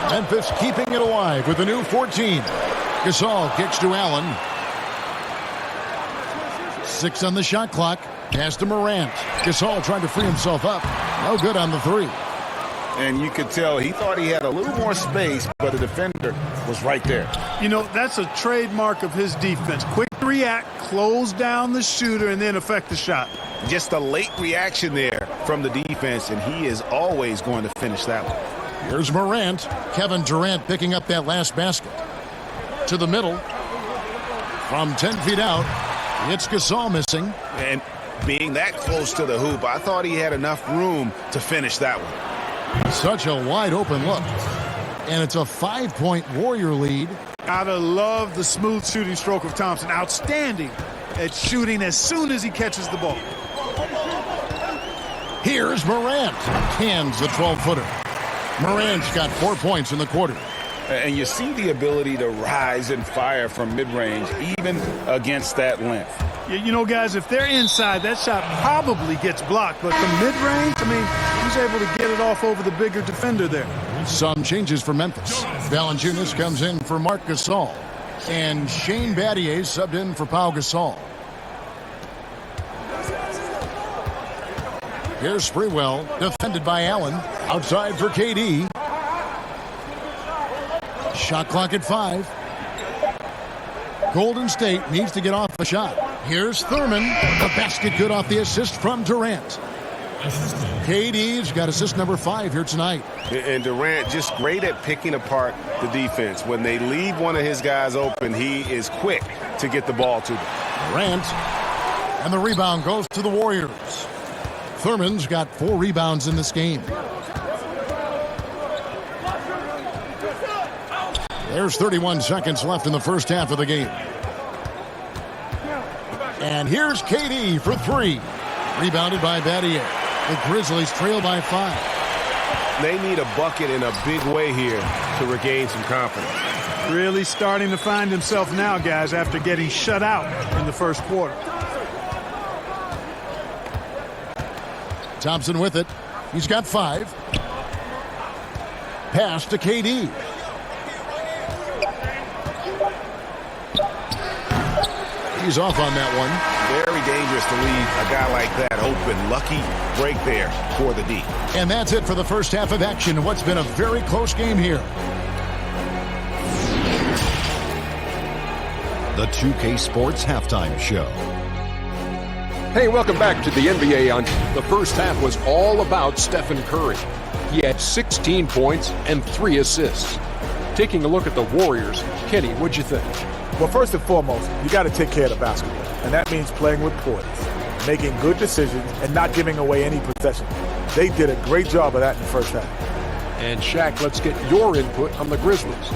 Memphis keeping it alive with a new 14. Gasol kicks to Allen. 6 on the shot clock. Pass to Morant. Gasol trying to free himself up. No good on the three. And you could tell he thought he had a little more space, but the defender was right there. You know, that's a trademark of his defense. Quick to react, close down the shooter, and then affect the shot. Just a late reaction there from the defense, and he is always going to finish that one. Here's Morant. Kevin Durant picking up that last basket. To the middle. From 10 feet out, it's Gasol missing. And being that close to the hoop, I thought he had enough room to finish that one. Such a wide open look. And it's a 5-point Warrior lead. Gotta love the smooth shooting stroke of Thompson. Outstanding at shooting as soon as he catches the ball. Here's Morant. Cans the 12-footer. Morant's got 4 points in the quarter. And you see the ability to rise and fire from mid-range, even against that length. You know, guys, if they're inside, that shot probably gets blocked. But from mid-range, I mean, he's able to get it off over the bigger defender there. Some changes for Memphis. Valanciunas comes in for Marc Gasol. And Shane Battier subbed in for Pau Gasol. Here's Sprewell, defended by Allen. Outside for KD. Shot clock at 5. Golden State needs to get off a shot. Here's Thurman. The basket good off the assist from Durant. KD's got assist number 5 here tonight. And Durant just great at picking apart the defense. When they leave one of his guys open, he is quick to get the ball to them. Durant. And the rebound goes to the Warriors. Thurman's got 4 rebounds in this game. There's 31 seconds left in the first half of the game. And here's KD for 3. Rebounded by Battier. The Grizzlies trail by 5. They need a bucket in a big way here to regain some confidence. Really starting to find himself now, guys, after getting shut out in the first quarter. Thompson with it. He's got 5. Pass to KD. He's off on that one. Very dangerous to leave a guy like that open. Lucky break there for the D. And that's it for the first half of action. What's been a very close game here. The 2K Sports Halftime Show. Hey, welcome back to the NBA. On the first half was all about Stephen Curry. He had 16 points and 3 assists. Taking a look at the Warriors, Kenny, what'd you think? Well, first and foremost, you got to take care of the basketball. And that means playing with poise, making good decisions, and not giving away any possession. They did a great job of that in the first half. And Shaq, let's get your input on the Grizzlies.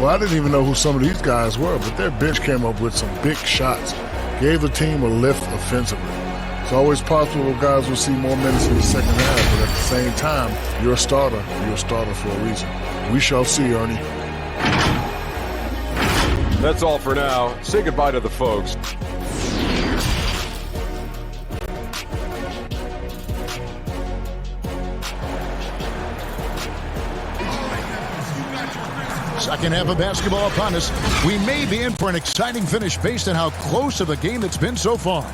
Well, I didn't even know who some of these guys were, but their bench came up with some big shots. Gave the team a lift offensively. It's always possible guys will see more minutes in the second half, but at the same time, you're a starter for a reason. We shall see, Ernie. That's all for now. Say goodbye to the folks. Second half of basketball upon us. We may be in for an exciting finish based on how close of a game it's been so far.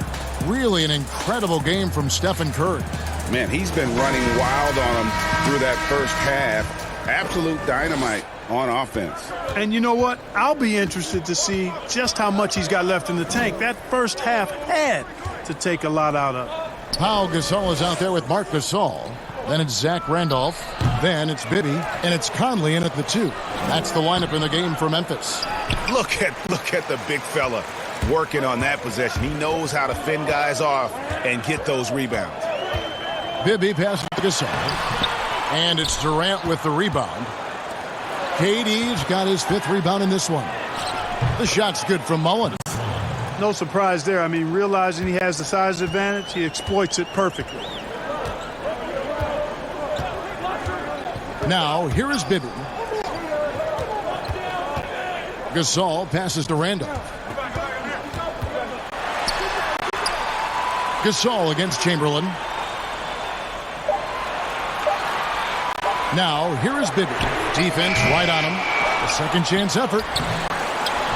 Really an incredible game from Stephen Curry. Man, he's been running wild on him through that first half. Absolute dynamite on offense. And you know what? I'll be interested to see just how much he's got left in the tank. That first half had to take a lot out of. Pau Gasol is out there with Marc Gasol. Then it's Zach Randolph. Then it's Bibby. And it's Conley in at the 2. That's the lineup in the game for Memphis. Look at the big fella working on that possession. He knows how to fend guys off and get those rebounds. Bibby passes to Gasol. And it's Durant with the rebound. KD's got his 5th rebound in this one. The shot's good from Mullen. No surprise there. I mean, realizing he has the size advantage, he exploits it perfectly. Now, here is Bibby. Gasol passes to Randolph. Gasol against Chamberlain. Now, here is Bibby. Defense right on him. A second chance effort.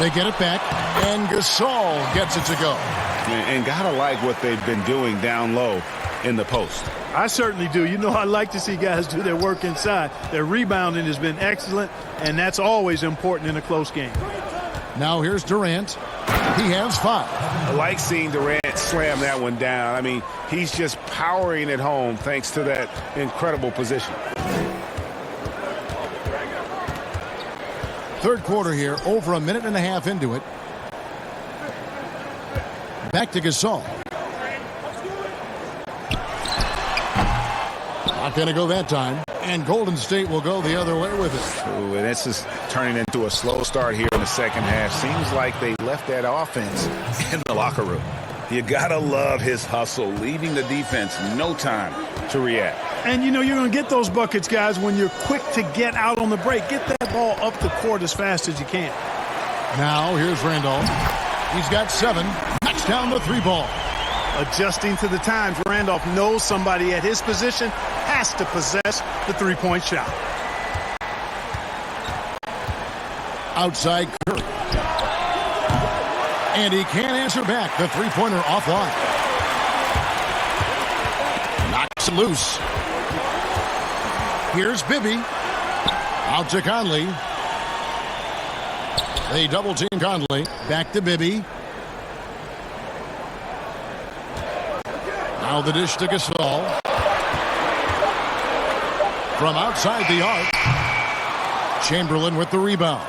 They get it back, and Gasol gets it to go. And gotta like what they've been doing down low in the post. I certainly do. You know, I like to see guys do their work inside. Their rebounding has been excellent, and that's always important in a close game. Now here's Durant. He has 5. I like seeing Durant slam that one down. I mean, he's just powering it home thanks to that incredible position. Third quarter here, over a minute and a half into it. Back to Gasol. Not going to go that time. And Golden State will go the other way with it. Ooh, and this is turning into a slow start here in the second half. Seems like they left that offense in the locker room. You got to love his hustle, leaving the defense no time to react. And, you know, you're going to get those buckets, guys, when you're quick to get out on the break. Get that ball up the court as fast as you can. Now here's Randolph. He's got 7. Knocks down the 3 ball. Adjusting to the times, Randolph knows somebody at his position has to possess the three-point shot. Outside Curry. And he can't answer back. The three-pointer offline. Knocks it loose. Here's Bibby. Out to Conley. They double-team Conley. Back to Bibby. Now the dish to Gasol. From outside the arc. Chamberlain with the rebound.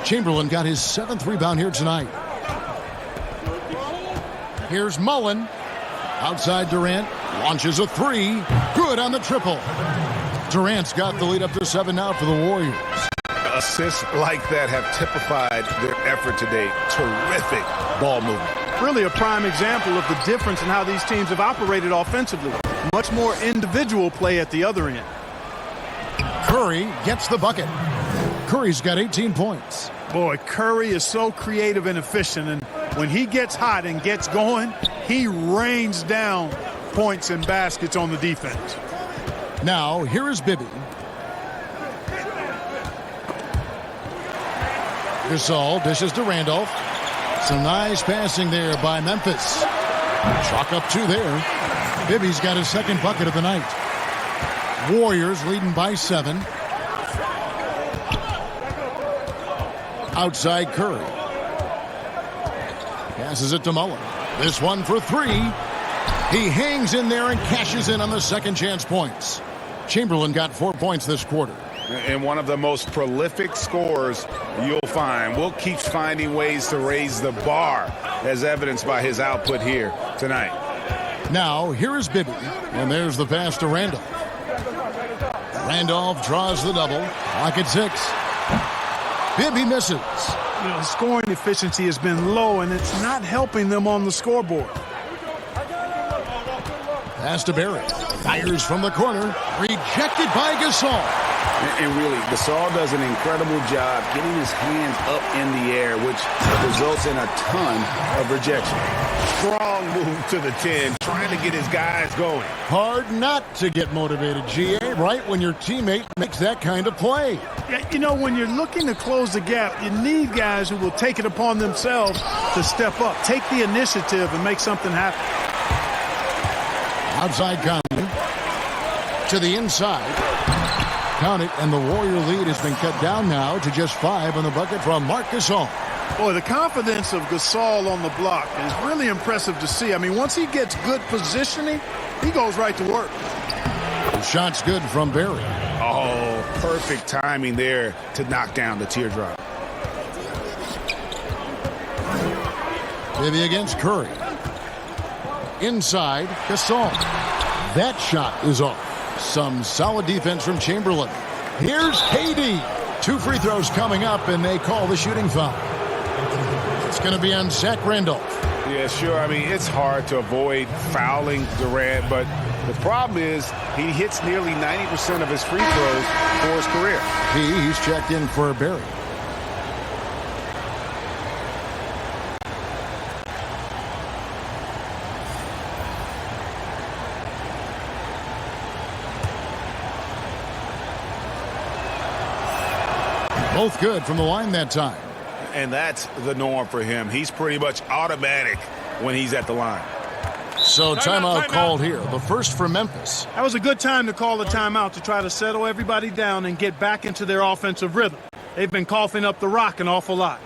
Chamberlain got his 7th rebound here tonight. Here's Mullen. Outside Durant. Launches a 3. Good on the triple. Durant's got the lead up to 7 now for the Warriors. Assists like that have typified their effort today. Terrific ball movement. Really a prime example of the difference in how these teams have operated offensively. Much more individual play at the other end. Curry gets the bucket. Curry's got 18 points. Boy, Curry is so creative and efficient, and when he gets hot and gets going, he rains down points and baskets on the defense. Now, here is Bibby. Gasol dishes to Randolph. Some nice passing there by Memphis. Chalk up 2 there. Bibby's got his 2nd bucket of the night. Warriors leading by 7. Outside Curry. Passes it to Mullen. This one for 3. He hangs in there and cashes in on the second chance points. Chamberlain got 4 points this quarter. And one of the most prolific scorers you'll find. Will keeps finding ways to raise the bar, as evidenced by his output here tonight. Now, here is Bibby. And there's the pass to Randolph. Randolph draws the double. Clock at 6. Bibby misses. You know, scoring efficiency has been low, and it's not helping them on the scoreboard. Pass to Barry. Fires from the corner. Rejected by Gasol. And really, Gasol does an incredible job getting his hands up in the air, which results in a ton of rejection. Strong move to the 10, trying to get his guys going. Hard not to get motivated, GA, right when your teammate makes that kind of play. Yeah, you know, when you're looking to close the gap, you need guys who will take it upon themselves to step up, take the initiative, and make something happen. Outside Conley. To the inside. Count it, and the Warrior lead has been cut down now to just 5 on the bucket from Marc Gasol. Boy, the confidence of Gasol on the block is really impressive to see. I mean, once he gets good positioning, he goes right to work. The shot's good from Barry. Oh, perfect timing there to knock down the teardrop. Bibby against Curry. Inside, Gasol. That shot is off. Some solid defense from Chamberlain. Here's KD. 2 free throws coming up, and they call the shooting foul. It's going to be on Zach Randolph. Yeah, sure. I mean, it's hard to avoid fouling Durant, but the problem is he hits nearly 90% of his free throws for his career. He's checked in for Barry. Both good from the line that time. And that's the norm for him. He's pretty much automatic when he's at the line. So timeout called here. The first for Memphis. That was a good time to call a timeout to try to settle everybody down and get back into their offensive rhythm. They've been coughing up the rock an awful lot.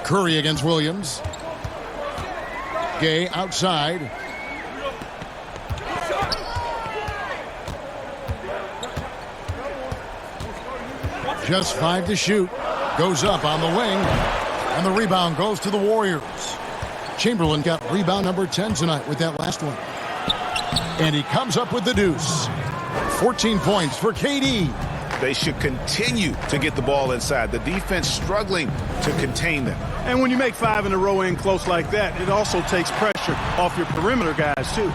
Curry against Williams. Gay outside. Just 5 to shoot. Goes up on the wing. And the rebound goes to the Warriors. Chamberlain got rebound number 10 tonight with that last one. And he comes up with the deuce. 14 points for KD. They should continue to get the ball inside. The defense struggling to contain them. And when you make 5 in a row in close like that, it also takes pressure off your perimeter guys, too.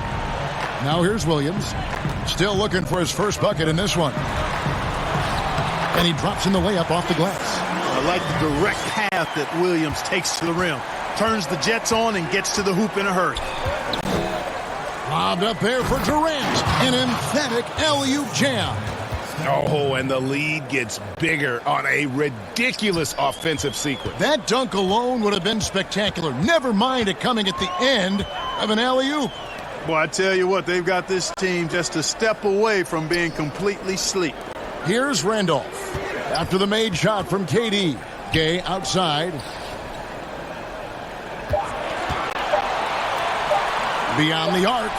Now here's Williams. Still looking for his first bucket in this one. And he drops in the layup off the glass. I like the direct path that Williams takes to the rim. Turns the Jets on and gets to the hoop in a hurry. Lobbed up there for Durant. An emphatic alley-oop jam. Oh, and the lead gets bigger on a ridiculous offensive sequence. That dunk alone would have been spectacular. Never mind it coming at the end of an alley-oop. Boy, I tell you what, they've got this team just a step away from being completely asleep. Here's Randolph. After the made shot from KD. Gay outside. Beyond the arc.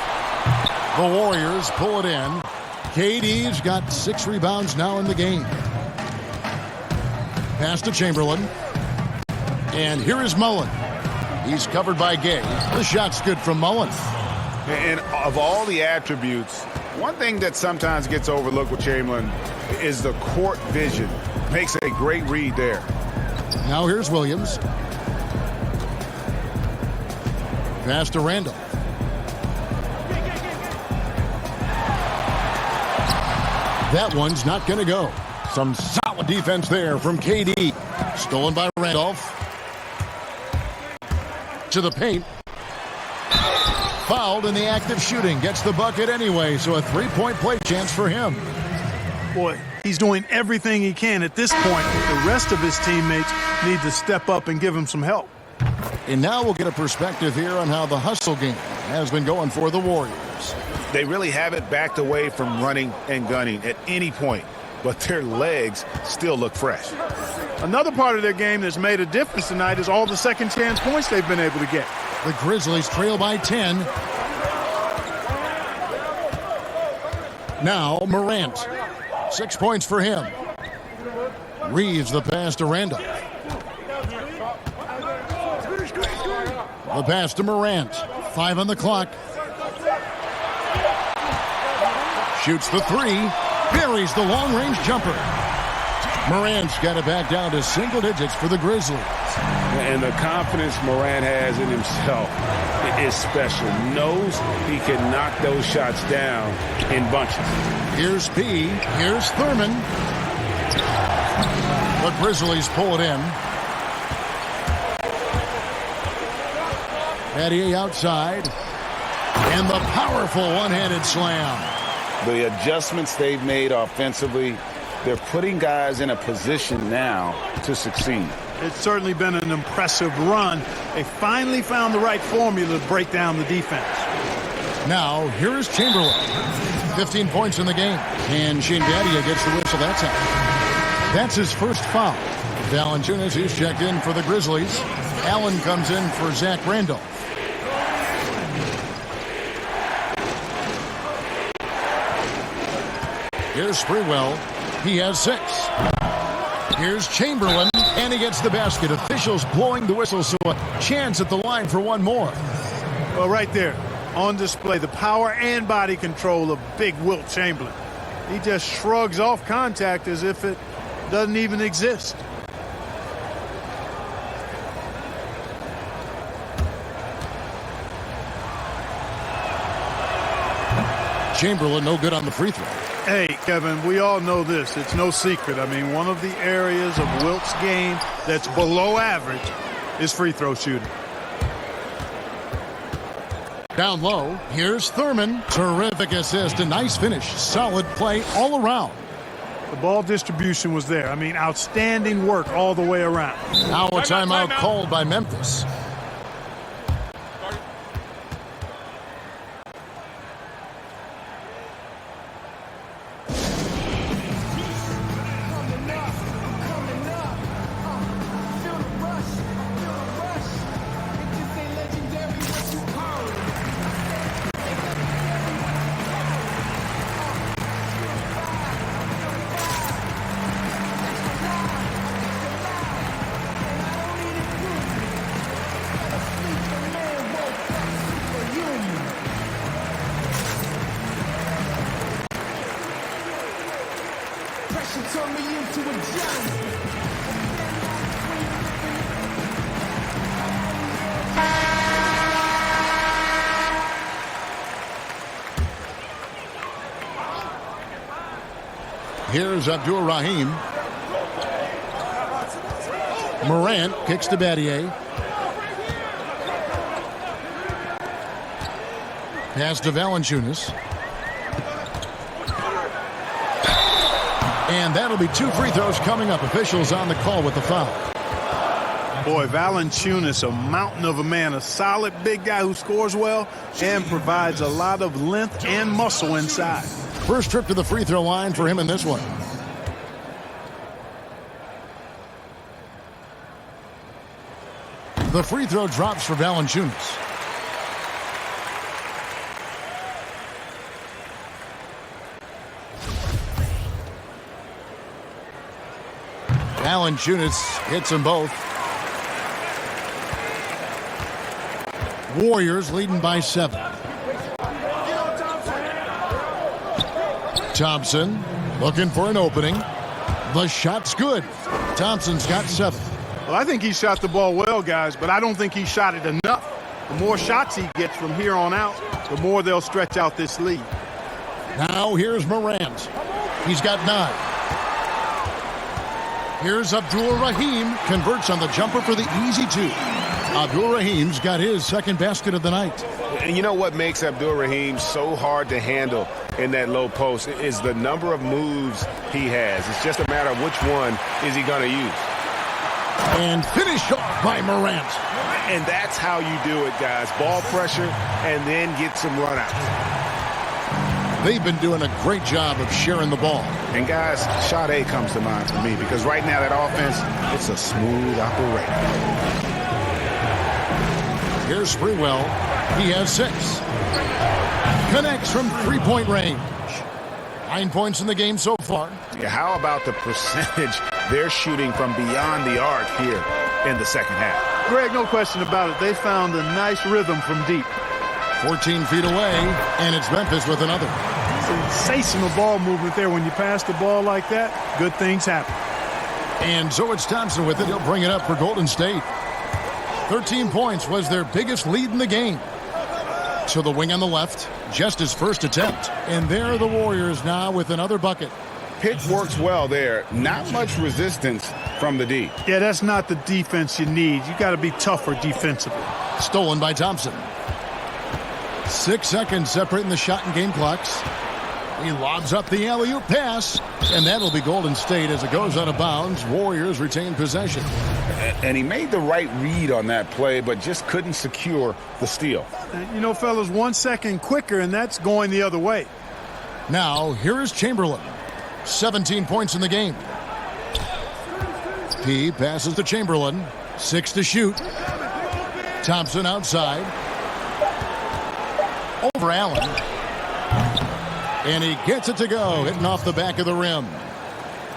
The Warriors pull it in. KD's got 6 rebounds now in the game. Pass to Chamberlain. And here is Mullen. He's covered by Gay. The shot's good from Mullen. And of all the attributes, one thing that sometimes gets overlooked with Chamberlain is the court vision. Makes a great read there. Now here's Williams. Pass to Randolph. That one's not going to go. Some solid defense there from KD. Stolen by Randolph. To the paint. Fouled in the act of shooting. Gets the bucket anyway, so a 3-point play chance for him. Boy, he's doing everything he can at this point. The rest of his teammates need to step up and give him some help. And now we'll get a perspective here on how the hustle game has been going for the Warriors. They really haven't backed away from running and gunning at any point, but their legs still look fresh. Another part of their game that's made a difference tonight is all the second chance points they've been able to get. The Grizzlies trail by 10. Now Morant. 6 points for him. Reeves the pass to Randolph. The pass to Morant. 5 on the clock. Shoots the 3. Buries the long-range jumper. Morant's got it back down to single digits for the Grizzlies. And the confidence Morant has in himself is special. Knows he can knock those shots down in bunches. Here's P. Here's Thurman. The Grizzlies pull it in. Patty outside. And the powerful one-handed slam. The adjustments they've made offensively, they're putting guys in a position now to succeed. It's certainly been an impressive run. They finally found the right formula to break down the defense. Now, here is Chamberlain. 15 points in the game. And Shingadia gets the whistle. That's out. That's his first foul. Valanciunas, who's checked in for the Grizzlies. Allen comes in for Zach Randolph. Here's Sprewell. He has 6. Here's Chamberlain, and he gets the basket. Officials blowing the whistle, so a chance at the line for one more. Well, right there, on display, the power and body control of big Wilt Chamberlain. He just shrugs off contact as if it doesn't even exist. Chamberlain no good on the free throw. Hey, Kevin, we all know this. It's no secret. I mean, one of the areas of Wilt's game that's below average is free throw shooting. Down low, here's Thurman. Terrific assist, a nice finish. Solid play all around. The ball distribution was there. I mean, outstanding work all the way around. Now a timeout called by Memphis. Here's Abdur-Rahim. Morant kicks to Battier. Pass to Valanciunas. And that'll be 2 free throws coming up. Officials on the call with the foul. Boy, Valanciunas, a mountain of a man, a solid big guy who scores well and provides a lot of length and muscle inside. First trip to the free throw line for him in this one. The free throw drops for Valanciunas. Valanciunas hits them both. Warriors leading by 7. Thompson looking for an opening. The shot's good. Thompson's got 7. Well, I think he shot the ball well, guys, but I don't think he shot it enough. The more shots he gets from here on out, the more they'll stretch out this lead. Now here's Morant. He's got 9. Here's Abdur-Rahim. Converts on the jumper for the easy 2. Abdur-Rahim's got his second basket of the night. And you know what makes Abdur-Rahim so hard to handle in that low post is the number of moves he has. It's just a matter of which one is he going to use. And finished off by Morant. And that's how you do it, guys. Ball pressure and then get some runouts. They've been doing a great job of sharing the ball. And, guys, shot A comes to mind for me because right now that offense, it's a smooth operation. Here's Sprewell. He has 6. Connects from three-point range. 9 points in the game so far. Yeah, how about the percentage they're shooting from beyond the arc here in the second half? Greg, no question about it. They found a nice rhythm from deep. 14 feet away, and it's Memphis with another. Sensational ball movement there. When you pass the ball like that, good things happen. And so it's Thompson with it. He'll bring it up for Golden State. 13 points was their biggest lead in the game. To the wing on the left, just his first attempt. And there are the Warriors now with another bucket. Pick works well there. Not much resistance from the D. Yeah, that's not the defense you need. You got to be tougher defensively. Stolen by Thompson. 6 seconds separating the shot and game clocks. He lobs up the alley-oop pass, and that'll be Golden State as it goes out of bounds. Warriors retain possession. And he made the right read on that play, but just couldn't secure the steal. You know, fellas, 1 second quicker, and that's going the other way. Now, here is Chamberlain. 17 points in the game. P passes to Chamberlain. 6 to shoot. Thompson outside. Over Allen. And he gets it to go, hitting off the back of the rim.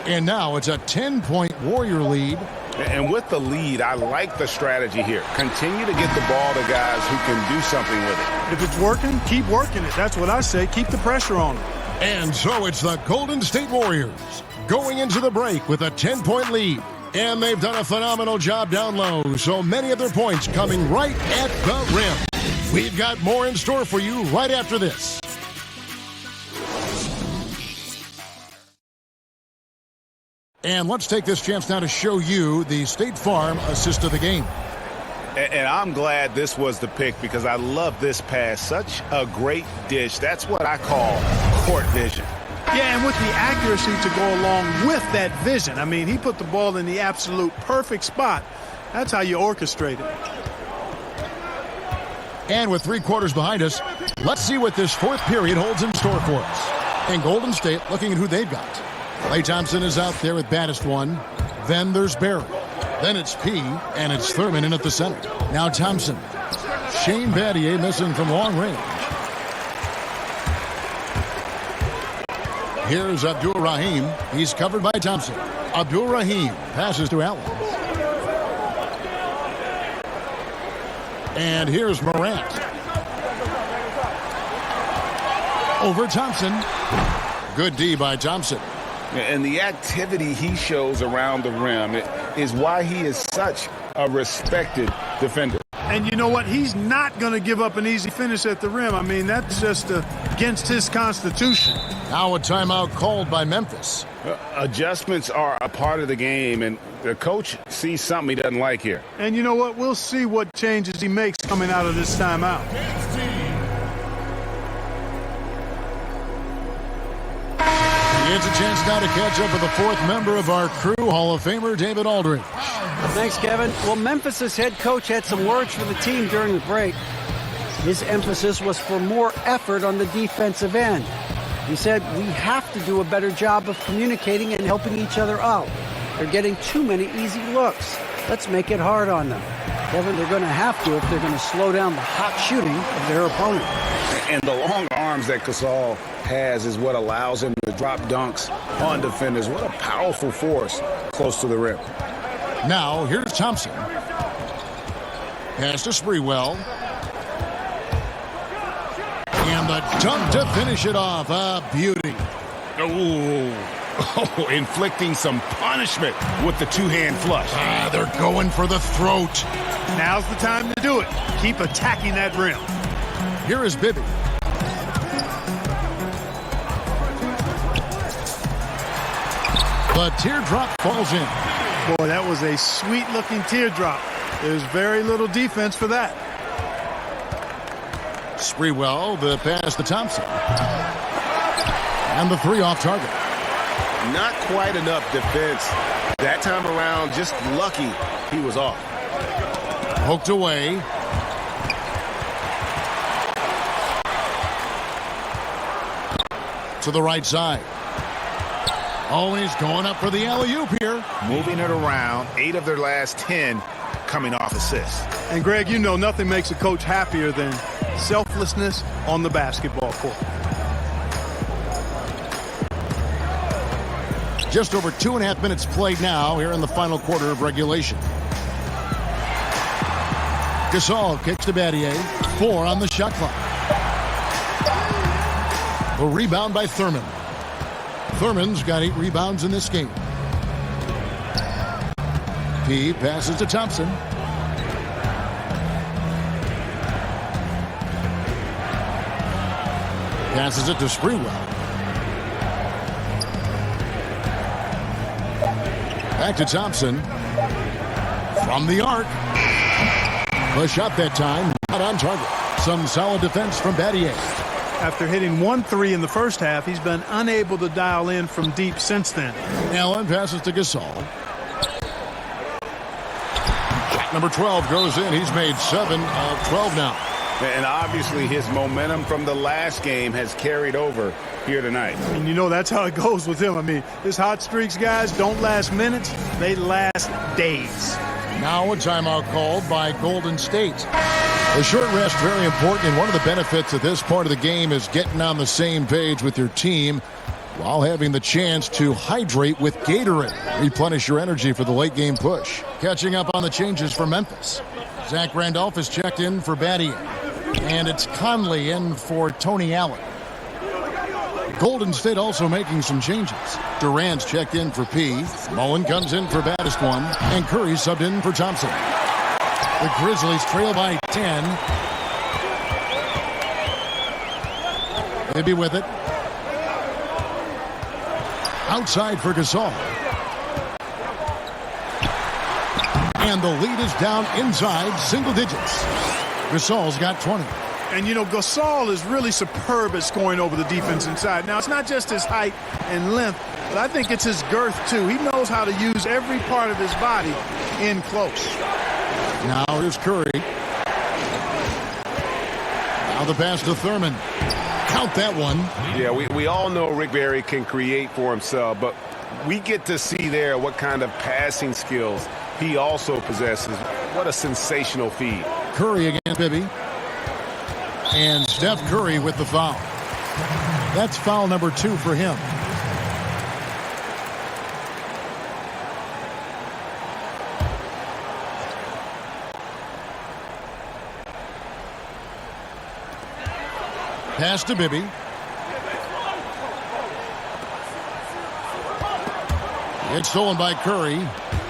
And now it's a 10-point Warrior lead. And with the lead, I like the strategy here. Continue to get the ball to guys who can do something with it. If it's working, keep working it. That's what I say. Keep the pressure on them. And so it's the Golden State Warriors going into the break with a 10-point lead. And they've done a phenomenal job down low. So many of their points coming right at the rim. We've got more in store for you right after this. And let's take this chance now to show you the State Farm assist of the game. And I'm glad this was the pick because I love this pass. Such a great dish. That's what I call court vision. Yeah, and with the accuracy to go along with that vision. I mean, he put the ball in the absolute perfect spot. That's how you orchestrate it. And with 3 quarters behind us, let's see what this 4th period holds in store for us. And Golden State looking at who they've got. Klay Thompson is out there with baddest one. Then there's Barry. Then it's P, and it's Thurman in at the center. Now Thompson. Shane Battier missing from long range. Here's Abdul-Rahim. He's covered by Thompson. Abdul-Rahim passes to Allen. And here's Morant. Over Thompson. Good D by Thompson. And the activity he shows around the rim is why he is such a respected defender. And you know what? He's not going to give up an easy finish at the rim. I mean, that's just against his constitution. Now a timeout called by Memphis. Adjustments are a part of the game, and the coach sees something he doesn't like here. And you know what? We'll see what changes he makes coming out of this timeout. He gets a chance now to catch up with the 4th member of our crew, Hall of Famer David Aldridge. Thanks, Kevin. Well, Memphis's head coach had some words for the team during the break. His emphasis was for more effort on the defensive end. He said, we have to do a better job of communicating and helping each other out. They're getting too many easy looks. Let's make it hard on them. Kevin, they're going to have to if they're going to slow down the hot shooting of their opponent. And the long arms that Gasol has is what allows him to drop dunks on defenders. What a powerful force close to the rim. Now, here's Thompson. Pass to Sprewell. And the dunk to finish it off. A beauty. Oh, inflicting some punishment with the 2-hand flush. They're going for the throat. Now's the time to do it. Keep attacking that rim. Here is Bibby. The teardrop falls in. Boy, that was a sweet-looking teardrop. There's very little defense for that. Sprewell, the pass to Thompson. And the 3 off target. Not quite enough defense. That time around, just lucky he was off. Poked away. To the right side. Oh, and he's going up for the alley-oop here. Moving it around, 8 of their last 10 coming off assists. And, Greg, you know nothing makes a coach happier than selflessness on the basketball court. Just over 2.5 minutes played now here in the final quarter of regulation. Gasol kicks to Battier. 4 on the shot clock. The rebound by Thurman. Thurman's got 8 rebounds in this game. P passes to Thompson. Passes it to Sprewell. Back to Thompson. From the arc. The shot that time, not on target. Some solid defense from Battier. After hitting 1 3 in the first half, he's been unable to dial in from deep since then. Allen passes to Gasol. Shot number 12 goes in. He's made 7 of 12 now. And obviously his momentum from the last game has carried over here tonight. And you know that's how it goes with him. I mean, his hot streaks, guys, don't last minutes. They last days. Now a timeout called by Golden State. The short rest, very important, and one of the benefits of this part of the game is getting on the same page with your team while having the chance to hydrate with Gatorade. Replenish your energy for the late game push. Catching up on the changes for Memphis. Zach Randolph is checked in for Battier. And it's Conley in for Tony Allen. Golden State also making some changes. Durant's checked in for P. Mullen comes in for baddest one. And Curry subbed in for Thompson. The Grizzlies trail by 10. Maybe with it. Outside for Gasol. And the lead is down inside single digits. Gasol's got 20. And, you know, Gasol is really superb at scoring over the defense inside. Now, it's not just his height and length, but I think it's his girth, too. He knows how to use every part of his body in close. Now here's Curry. Now the pass to Thurman. Count that one. Yeah, we all know Rick Barry can create for himself, but we get to see there what kind of passing skills he also possesses. What a sensational feed. Curry against Bibby. And Steph Curry with the foul. That's foul number 2 for him. Pass to Bibby. It's stolen by Curry.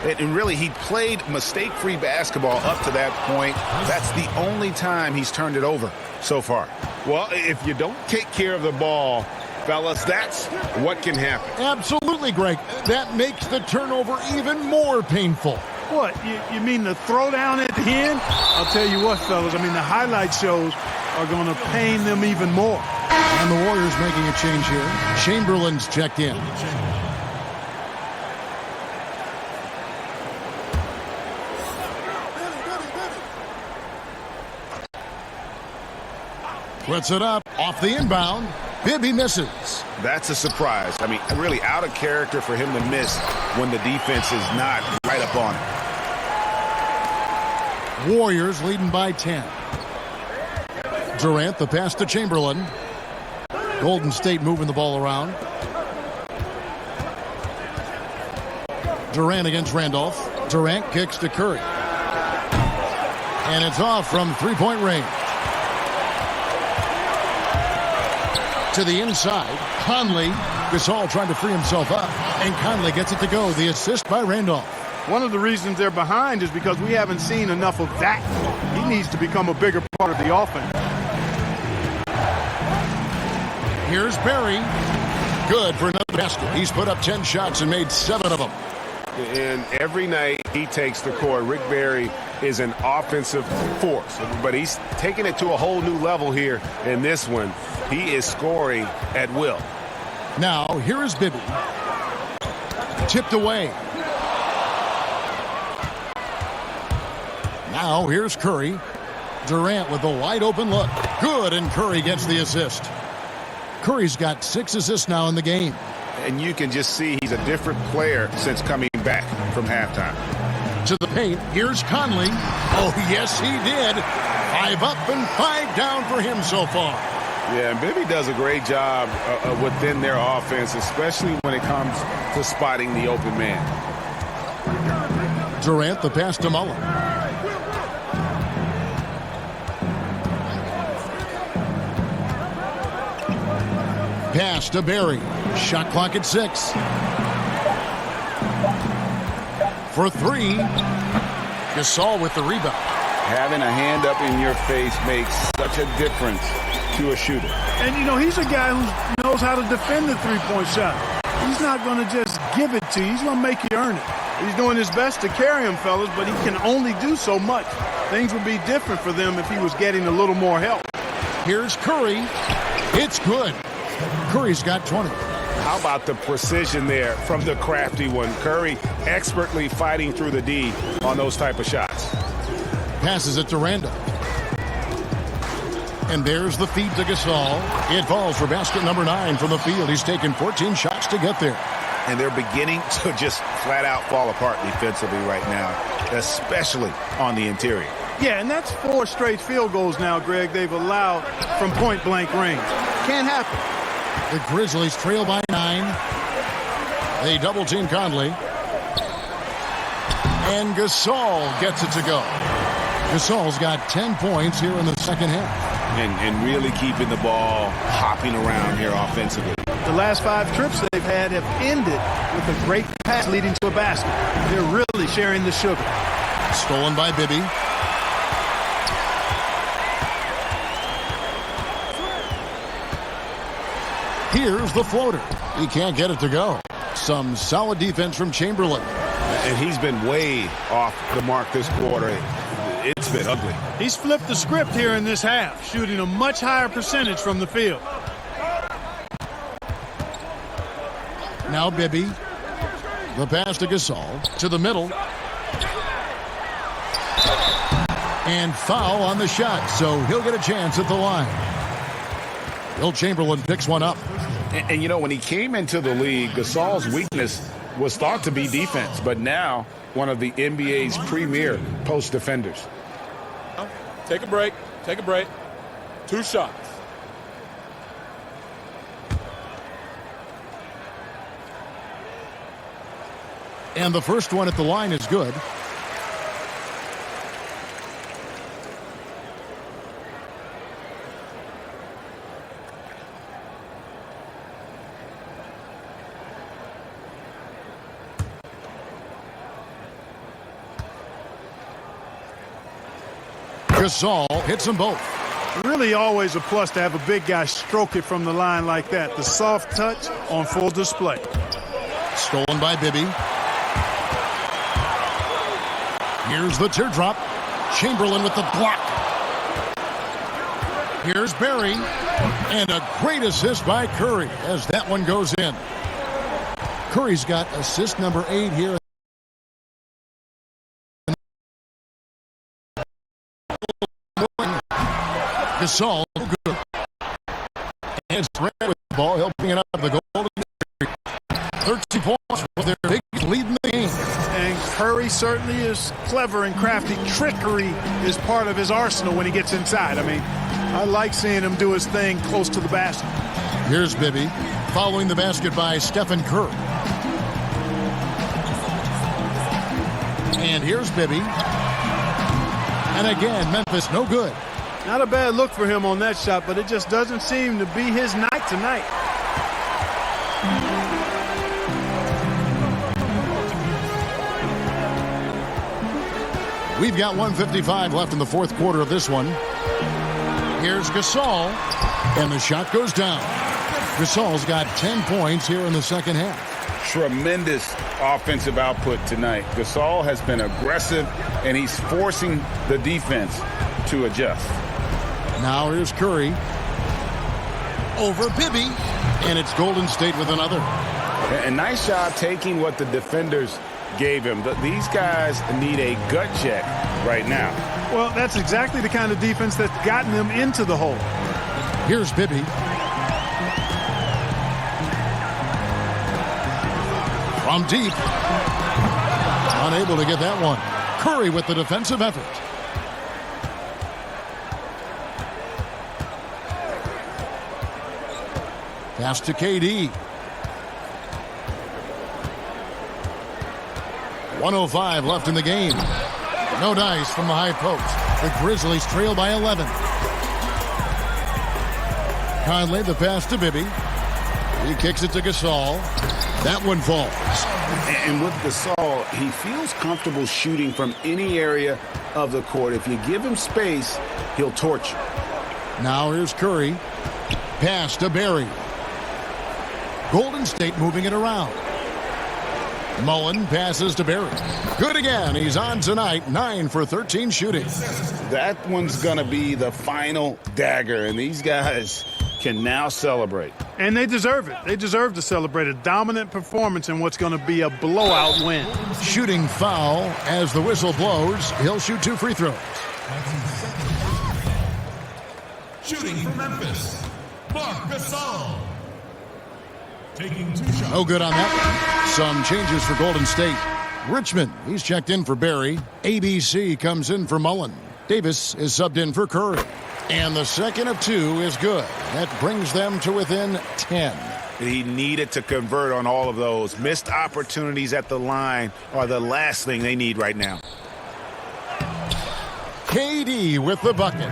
And really, he played mistake-free basketball up to that point. That's the only time he's turned it over so far. Well, if you don't take care of the ball, fellas, that's what can happen. Absolutely, Greg. That makes the turnover even more painful. What, you mean the throwdown at the end? I'll tell you what, fellas, I mean, the highlight shows are going to pain them even more. And the Warriors making a change here. Chamberlain's checked in. Puts it up off the inbound. Bibby misses. That's a surprise. I mean, really out of character for him to miss when the defense is not right up on it. Warriors leading by 10. Durant, the pass to Chamberlain. Golden State moving the ball around. Durant against Randolph. Durant kicks to Curry. And it's off from three-point range. To the inside, Conley. Gasol trying to free himself up, and Conley gets it to go. The assist by Randolph. One of the reasons they're behind is because we haven't seen enough of that. He needs to become a bigger part of the offense. Here's Barry. Good for another basket. He's put up 10 shots and made 7 of them. And every night he takes the court. Rick Barry is an offensive force, but he's taking it to a whole new level here in this one. He is scoring at will. Now, here is Bibby. Tipped away. Now, here's Curry. Durant with a wide open look. Good, and Curry gets the assist. Curry's got 6 assists now in the game. And you can just see he's a different player since coming back from halftime. To the paint, here's Conley. Oh, yes, he did. 5 up and 5 down for him so far. Yeah, and Bibby does a great job within their offense, especially when it comes to spotting the open man. Durant, the pass to Mullen. Pass to Barry. Shot clock at 6. For 3. Gasol with the rebound. Having a hand up in your face makes such a difference to a shooter. And, you know, he's a guy who knows how to defend the three-point shot. He's not going to just give it to you. He's going to make you earn it. He's doing his best to carry him, fellas, but he can only do so much. Things would be different for them if he was getting a little more help. Here's Curry. It's good. Curry's got 20. How about the precision there from the crafty one? Curry expertly fighting through the D on those type of shots. Passes it to Randolph. And there's the feed to Gasol. It falls for basket number 9 from the field. He's taken 14 shots to get there. And they're beginning to just flat out fall apart defensively right now, especially on the interior. Yeah, and that's 4 straight field goals now, Greg, they've allowed from point-blank range. Can't happen. The Grizzlies trail by 9. They double-team Conley. And Gasol gets it to go. Gasol's got 10 points here in the second half. And really keeping the ball hopping around here offensively. The last 5 trips they've had have ended with a great pass leading to a basket. They're really sharing the sugar. Stolen by Bibby. Here's the floater. He can't get it to go. Some solid defense from Chamberlain. And he's been way off the mark this quarter. It's been ugly. He's flipped the script here in this half, shooting a much higher percentage from the field. Now Bibby. The pass to Gasol. To the middle. And foul on the shot, so he'll get a chance at the line. Will Chamberlain picks one up. And you know, when he came into the league, Gasol's weakness was thought to be defense, but now one of the NBA's premier post defenders. Take a break. Take a break. 2 shots. And the first one at the line is good. Gasol hits them both. Really always a plus to have a big guy stroke it from the line like that. The soft touch on full display. Stolen by Bibby. Here's the teardrop. Chamberlain with the block. Here's Barry. And a great assist by Curry as that one goes in. Curry's got assist number 8 here. Gasol, good. And Spread with the ball, helping it up the Golden State. 13 points with their big lead in the game. And Curry certainly is clever and crafty. Trickery is part of his arsenal when he gets inside. I mean, I like seeing him do his thing close to the basket. Here's Bibby, following the basket by Stephen Curry. And here's Bibby. And again, Memphis, no good. Not a bad look for him on that shot, but it just doesn't seem to be his night tonight. We've got 1:55 left in the fourth quarter of this one. Here's Gasol, and the shot goes down. Gasol's got 10 points here in the second half. Tremendous offensive output tonight. Gasol has been aggressive, and he's forcing the defense to adjust. Now here's Curry. Over Bibby. And it's Golden State with another. And nice job taking what the defenders gave him. These guys need a gut check right now. Well, that's exactly the kind of defense that's gotten them into the hole. Here's Bibby. From deep. Unable to get that one. Curry with the defensive effort. Pass to KD. 1:05 left in the game. No dice from the high post. The Grizzlies trail by 11. Conley, the pass to Bibby. He kicks it to Gasol. That one falls. And with Gasol, he feels comfortable shooting from any area of the court. If you give him space, he'll torch you. Now here's Curry. Pass to Barry. Golden State moving it around. Mullen passes to Barry. Good again. He's on tonight. 9 for 13 shooting. That one's going to be the final dagger, and these guys can now celebrate. And they deserve it. They deserve to celebrate a dominant performance in what's going to be a blowout win. Shooting foul as the whistle blows. He'll shoot 2 free throws. Shooting for Memphis, Marc Gasol. Taking 2 shots. No good on that one. Some changes for Golden State. Richmond, he's checked in for Barry. ABC comes in for Mullen. Davis is subbed in for Curry. And the second of 2 is good. That brings them to within 10. He needed to convert on all of those. Missed opportunities at the line are the last thing they need right now. KD with the bucket.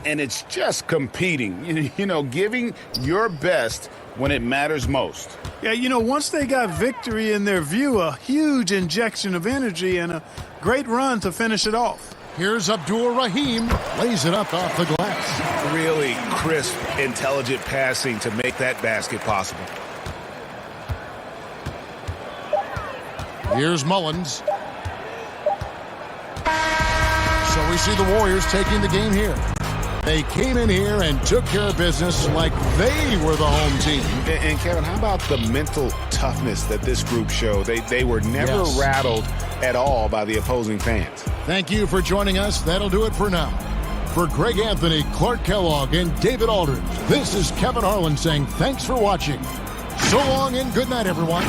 And it's just competing, you know, giving your best when it matters most. Yeah, you know, once they got victory in their view, a huge injection of energy and a great run to finish it off. Here's Abdul-Rahim. Lays it up off the glass. Really crisp, intelligent passing to make that basket possible. Here's Mullins. So we see the Warriors taking the game here. They came in here and took care of business like they were the home team. And Kevin, how about the mental toughness that this group showed? They were never rattled at all by the opposing fans. Thank you for joining us. That'll do it for now. For Greg Anthony, Clark Kellogg, and David Aldridge, this is Kevin Harlan saying thanks for watching. So long and good night, everyone.